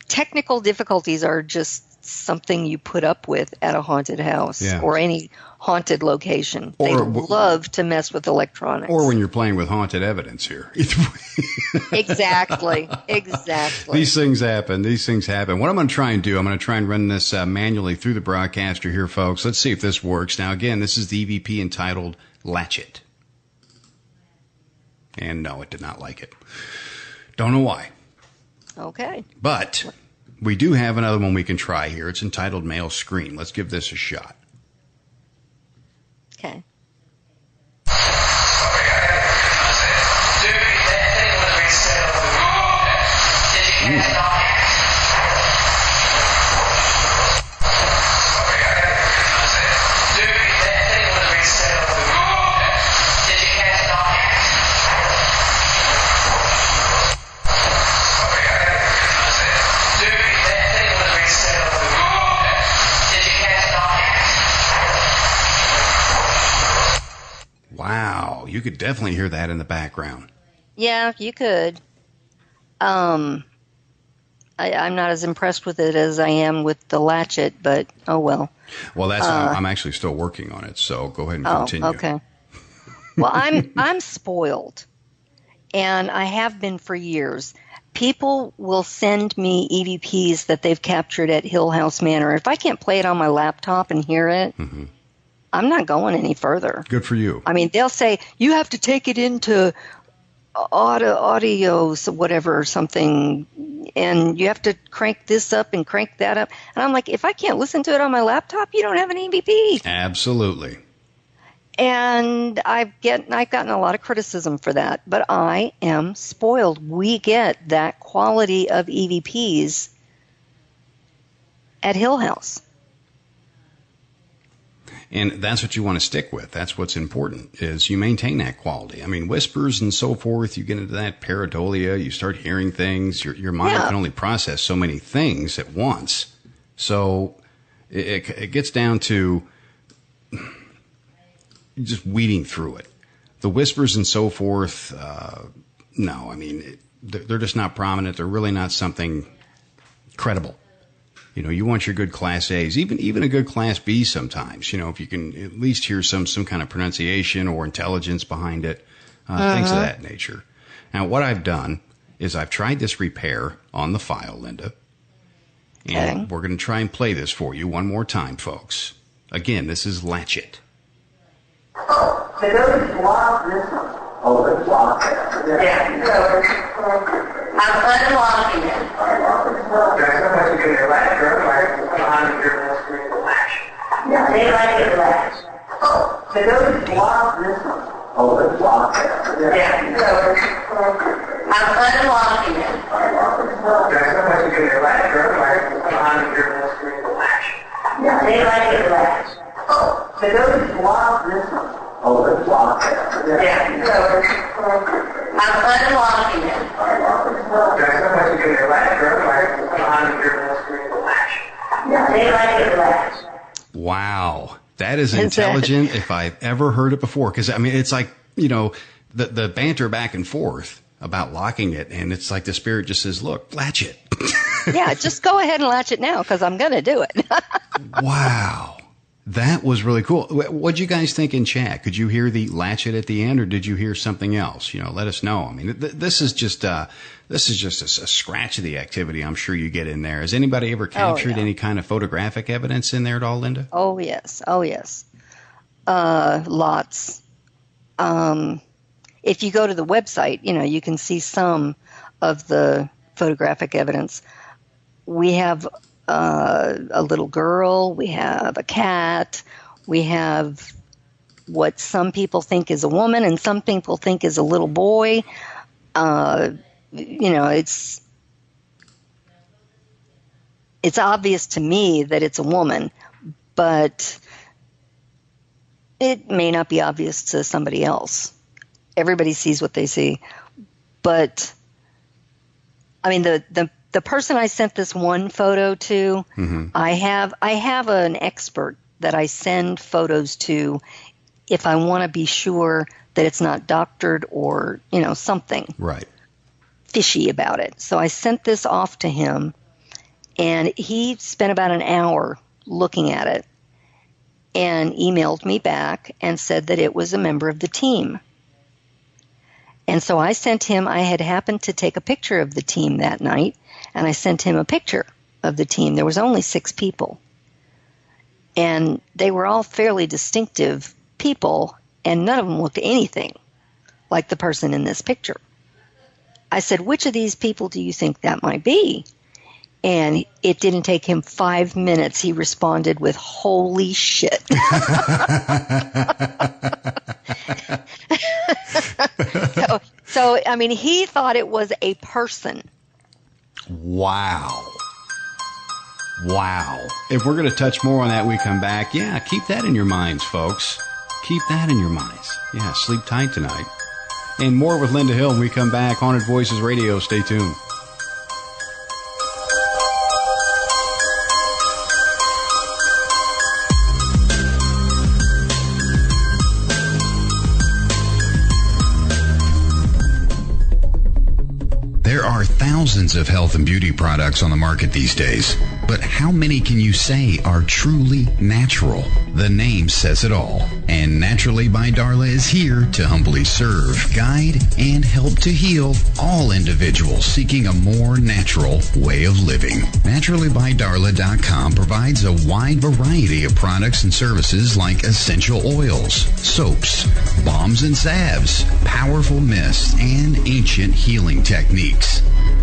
technical difficulties are just something you put up with at a haunted house or any haunted location. They love to mess with electronics. Or when you're playing with haunted evidence here. Exactly. These things happen. What I'm going to try and do, I'm going to try and run this manually through the broadcaster here, folks. Let's see if this works. Now, again, this is the EVP entitled Latch It. And no, it did not like it. Don't know why. Okay. But we do have another one we can try here. It's entitled Male Scream. Let's give this a shot. Okay. Wow, you could definitely hear that in the background. Yeah, you could. I'm not as impressed with it as I am with the Latch It, but oh well. Well, I'm actually still working on it, so go ahead and continue. Okay. Well, I'm spoiled, and I have been for years. People will send me EVPs that they've captured at Hill House Manor. If I can't play it on my laptop and hear it, I'm not going any further. Good for you. I mean, they'll say, you have to take it into audio, whatever, or something, and you have to crank this up and crank that up. And I'm like, if I can't listen to it on my laptop, you don't have an EVP. Absolutely. And I've gotten a lot of criticism for that, but I am spoiled. We get that quality of EVPs at Hill House. And that's what you want to stick with. That's what's important, is you maintain that quality. I mean, whispers and so forth, you get into that pareidolia, you start hearing things. Your mind can only process so many things at once. So it gets down to just weeding through it. The whispers and so forth, no, I mean, they're just not prominent. They're really not something credible. You want your good Class A's, even a good Class B sometimes, if you can at least hear some kind of pronunciation or intelligence behind it, things of that nature. Now, what I've done is I've tried this repair on the file, Linda, and we're going to try and play this for you one more time, folks. Again, this is Latch It. They don't block this one. Oh, they block it. Yeah. I'm unlocking it. Sometimes you get a latch or behind your screen to latch. Yeah, they like it latch. They don't block this one. Oh, they block it. Yeah. I'm unlocking it. Sometimes you get a latch or behind your screen to latch. Yeah, they like it latch. The ghost blocked this one. Oh, it's blocked. Yeah, so I'm unlocking it. They like it latch. Wow. That is intelligent if I've ever heard it before. Because, I mean, it's like, you know, the banter back and forth about locking it. And it's like the spirit just says, look, latch it. Yeah, just go ahead and latch it now because I'm going to do it. Wow. That was really cool. What'd you guys think in chat? Could you hear the latch it at the end, or did you hear something else? You know, let us know. I mean, this is just a scratch of the activity I'm sure you get in there. Has anybody ever captured any kind of photographic evidence in there at all, Linda? Oh, yes. Lots. If you go to the website, you know, you can see some of the photographic evidence. We have a little girl, we have a cat, we have what some people think is a woman and some people think is a little boy. You know, it's obvious to me that it's a woman, but it may not be obvious to somebody else. Everybody sees what they see. But, I mean, the person I sent this one photo to, I have an expert that I send photos to if I want to be sure that it's not doctored or, you know, something fishy about it. So I sent this off to him, and he spent about an hour looking at it and emailed me back and said that it was a member of the team. And so I sent him, I had happened to take a picture of the team that night, and I sent him a picture of the team. There was only 6 people. And they were all fairly distinctive people, and none of them looked anything like the person in this picture. I said, which of these people do you think that might be? And it didn't take him 5 minutes. He responded with, holy shit. So, I mean, he thought it was a person. Wow. If we're going to touch more on that when we come back, yeah, keep that in your minds, folks. Keep that in your minds. Yeah, sleep tight tonight. And more with Linda Hill when we come back. Haunted Voices Radio. Stay tuned. There are thousands of health and beauty products on the market these days, but how many can you say are truly natural? The name says it all, and Naturally by Darla is here to humbly serve, guide, and help to heal all individuals seeking a more natural way of living. NaturallyByDarla.com provides a wide variety of products and services like essential oils, soaps, balms and salves, powerful mists, and ancient healing techniques.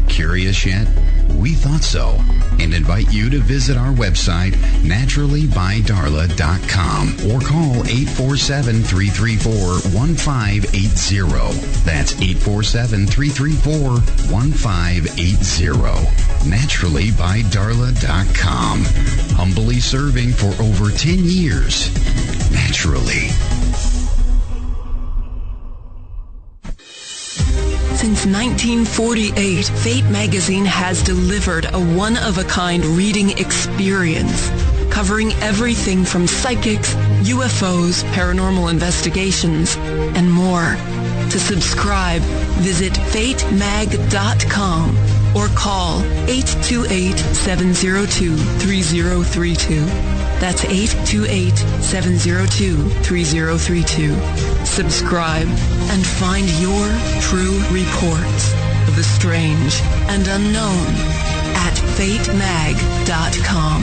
Curious yet? We thought so, and invite you to visit our website, naturallybydarla.com, or call 847-334-1580. That's 847-334-1580. Naturallybydarla.com. Humbly serving for over 10 years. Naturally. Since 1948, Fate magazine has delivered a one-of-a-kind reading experience, covering everything from psychics, UFOs, paranormal investigations, and more. To subscribe, visit fatemag.com or call 828-702-3032. That's 828-702-3032. Subscribe and find your true reports of the strange and unknown at fatemag.com.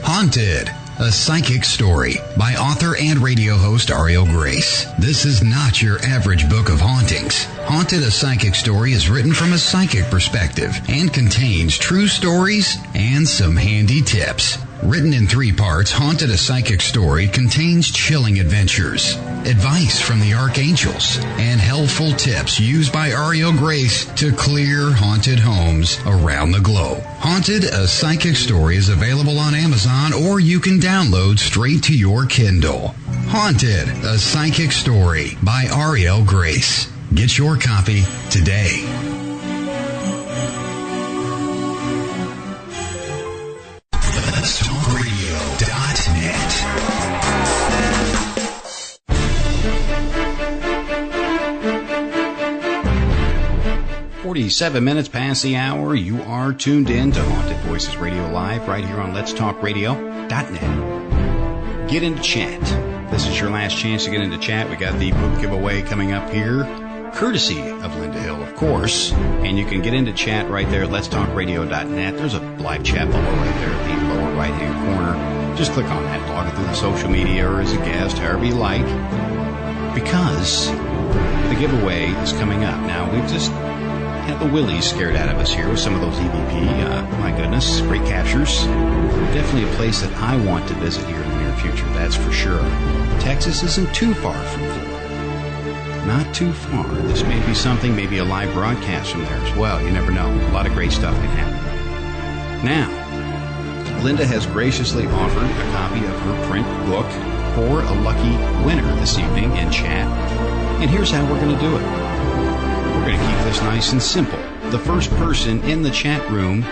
Haunted, a psychic story by author and radio host Ariel Grace. This is not your average book of hauntings. Haunted, a psychic story is written from a psychic perspective and contains true stories and some handy tips. Written in 3 parts, Haunted a Psychic Story contains chilling adventures, advice from the archangels, and helpful tips used by Ariel Grace to clear haunted homes around the globe. Haunted a Psychic Story is available on Amazon, or you can download straight to your Kindle. Haunted a Psychic Story by Ariel Grace. Get your copy today. LetsTalkRadio.net. 47 minutes past the hour. You are tuned in to Haunted Voices Radio Live right here on LetsTalkRadio.net. Get into chat. This is your last chance to get into chat. We got the book giveaway coming up here, courtesy of Linda Hill, of course. And you can get into chat right there at letstalkradio.net. There's a live chat below right there at the lower right-hand corner. Just click on that, log it through the social media or as a guest, however you like, because the giveaway is coming up. Now, we've just had the willies scared out of us here with some of those EVP. My goodness, great captures. Definitely a place that I want to visit here in the near future, that's for sure. Texas isn't too far from Florida. Not too far. This may be something, maybe a live broadcast from there as well. You never know. A lot of great stuff can happen. Now, Linda has graciously offered a copy of her print book for a lucky winner this evening in chat. And here's how we're going to do it. We're going to keep this nice and simple. The first person in the chat room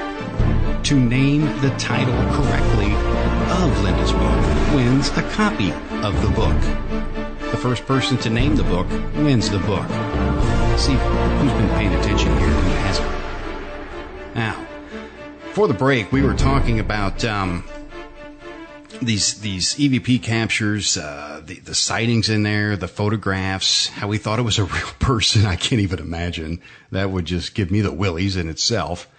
to name the title correctly of Linda's book wins a copy of the book. The first person to name the book wins the book. Let's see who's been paying attention here and who hasn't. Now, before the break, we were talking about these EVP captures, the sightings in there, the photographs, how we thought it was a real person. I can't even imagine. That would just give me the willies in itself.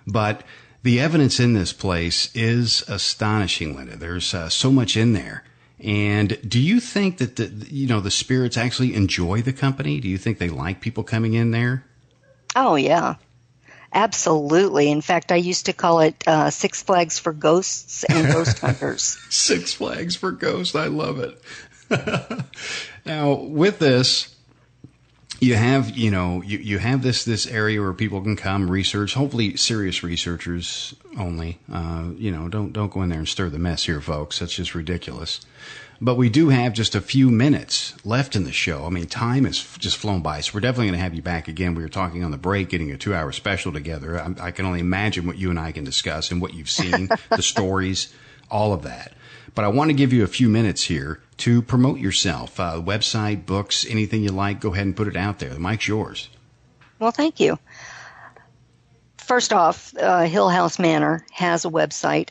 But the evidence in this place is astonishing, Linda. There's so much in there. And do you think that the spirits actually enjoy the company? Do you think they like people coming in there? Oh, yeah. Absolutely. In fact, I used to call it Six Flags for Ghosts and Ghost Hunters. Six Flags for Ghosts. I love it. Now, with this, you have this area where people can come research, hopefully serious researchers only. Don't go in there and stir the mess here, folks. That's just ridiculous. But we do have just a few minutes left in the show. I mean, time has just flown by, so we're definitely going to have you back again. We were talking on the break, getting a 2-hour special together. I can only imagine what you and I can discuss and what you've seen, the stories, all of that. But I want to give you a few minutes here to promote yourself. Website, books, anything you like, go ahead and put it out there. The mic's yours. Well, thank you. First off, Hill House Manor has a website.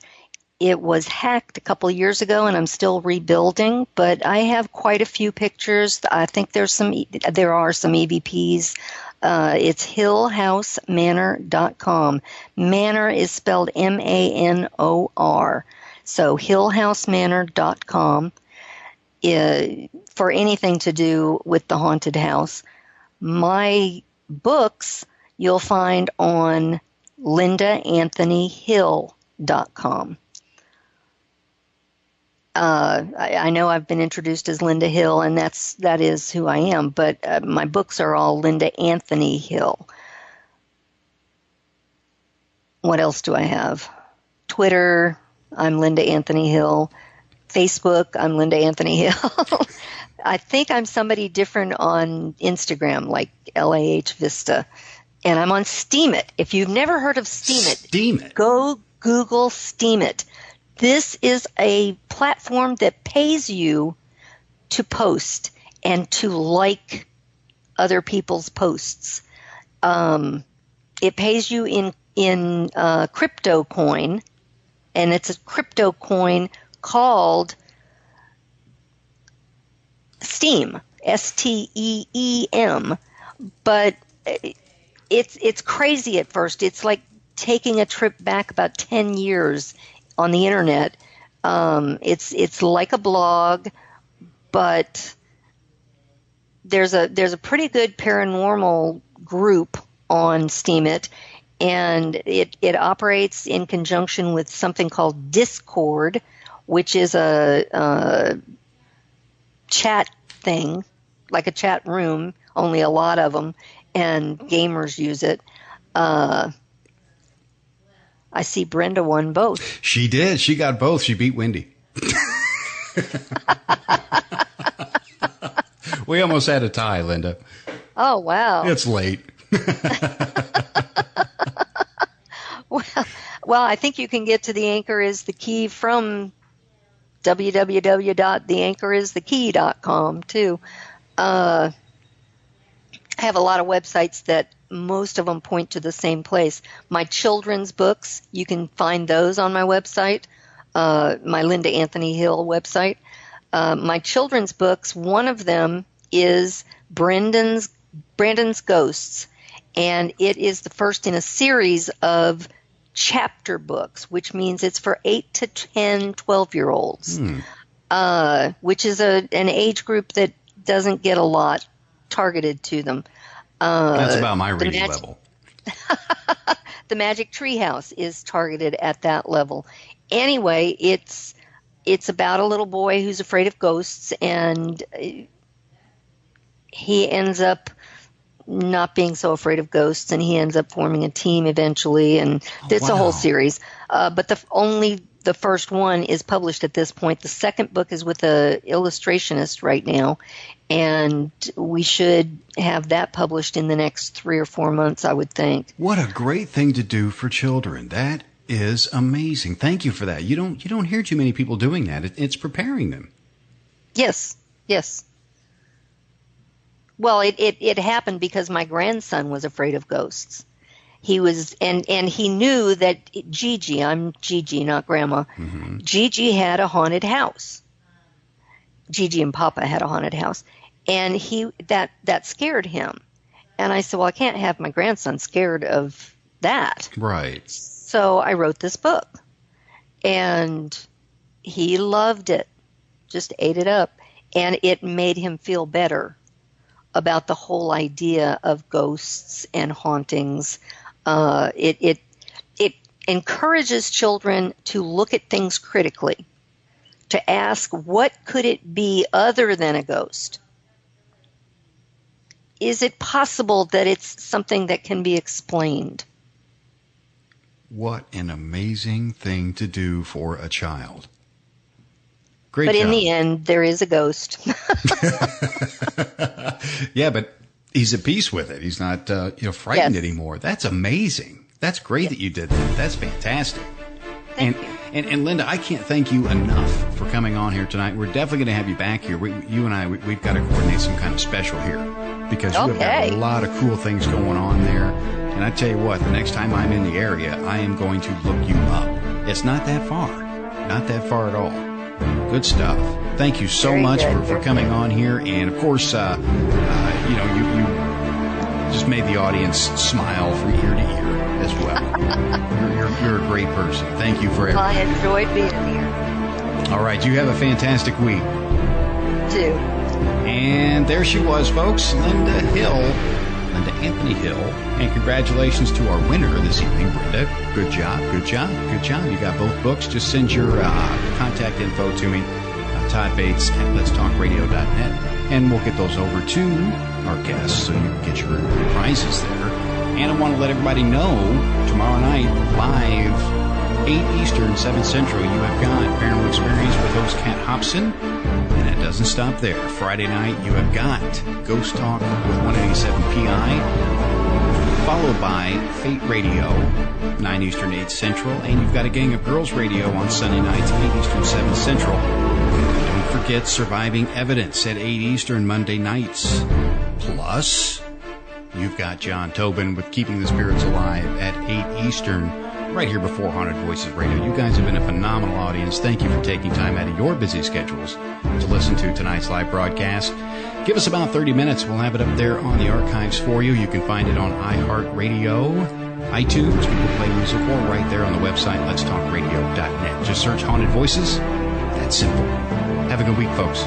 It was hacked a couple of years ago, and I'm still rebuilding, but I have quite a few pictures. I think there are some EVPs. It's hillhousemanor.com. Manor is spelled MANOR. So hillhousemanor.com for anything to do with the haunted house. My books you'll find on lindaanthonyhill.com. I know I've been introduced as Linda Hill, and that is who I am, but my books are all Linda Anthony Hill. What else do I have? Twitter, I'm Linda Anthony Hill. Facebook, I'm Linda Anthony Hill. I think I'm somebody different on Instagram, like LAH Vista. And I'm on Steemit. If you've never heard of Steemit, go Google Steemit. This is a platform that pays you to post and to like other people's posts. It pays you in crypto coin, and it's a crypto coin called Steem, STEEM. But it's crazy at first. It's like taking a trip back about 10 years on the internet. It's like a blog, but there's a pretty good paranormal group on Steemit, and it operates in conjunction with something called Discord, which is a chat thing, like a chat room, only a lot of them, and gamers use it. I see Brenda won both. She did. She got both. She beat Wendy. We almost had a tie, Linda. Oh, wow. It's late. Well, I think you can get to The Anchor is the Key from www.theanchoristhekey.com, too. I have a lot of websites that most of them point to the same place. My children's books, you can find those on my website, my Linda Anthony Hill website. My children's books, one of them is Brandon's Ghosts, and it is the first in a series of chapter books, which means it's for 8 to 10, 12-year-olds, which is an age group that doesn't get a lot targeted to them. That's about my reading level. The Magic Treehouse is targeted at that level. Anyway, it's about a little boy who's afraid of ghosts, and he ends up not being so afraid of ghosts, and he ends up forming a team eventually, and it's a whole series. But only the first one is published at this point. The second book is with an illustrationist right now, and we should have that published in the next 3 or 4 months, I would think. What a great thing to do for children. That is amazing. Thank you for that. You don't hear too many people doing that. It's preparing them. Yes. Well, it happened because my grandson was afraid of ghosts. He was, and he knew that Gigi, I'm Gigi, not Grandma, Gigi had a haunted house. Gigi and Papa had a haunted house. And that scared him. And I said, well, I can't have my grandson scared of that. Right. So I wrote this book. And he loved it. Just ate it up. And it made him feel better about the whole idea of ghosts and hauntings. It encourages children to look at things critically, to ask, what could it be other than a ghost? Is it possible that it's something that can be explained? What an amazing thing to do for a child. Great But job. in the end, there is a ghost. Yeah, but he's at peace with it. He's not frightened anymore. That's amazing. That's great that you did that. That's fantastic. And Linda, I can't thank you enough for coming on here tonight. We're definitely going to have you back here. You and I, we've got to coordinate some kind of special here because you have got a lot of cool things going on there. And I tell you what, the next time I'm in the area, I am going to look you up. It's not that far. Not that far at all. Good stuff. Thank you so much for coming on here. And, of course, you just made the audience smile from ear to ear as well. You're a great person. Thank you for everything. I enjoyed being here. All right. You have a fantastic week. Too. And there she was, folks. Linda Anthony Hill. And congratulations to our winner this evening, Brenda. Good job. You got both books. Just send your contact info to me, Todd Bates at letstalkradio.net, and we'll get those over to our guests so you can get your prizes there. And I want to let everybody know, tomorrow night, live, 8 Eastern, 7 Central, you have got Paranormal Experience with host Kat Hobson. And it doesn't stop there. Friday night, you have got Ghost Talk with 187 PI, followed by Fate Radio, 9 Eastern, 8 Central, and you've got a Gang of Girls Radio on Sunday nights, 8 Eastern, 7 Central. Don't forget Surviving Evidence at 8 Eastern, Monday nights. Plus, you've got John Tobin with Keeping the Spirits Alive at 8 Eastern, right here before Haunted Voices Radio. You guys have been a phenomenal audience. Thank you for taking time out of your busy schedules to listen to tonight's live broadcast. Give us about 30 minutes. We'll have it up there on the archives for you. You can find it on iHeartRadio, iTunes, Google Play Music, or right there on the website, letstalkradio.net. Just search Haunted Voices. That's simple. Have a good week, folks.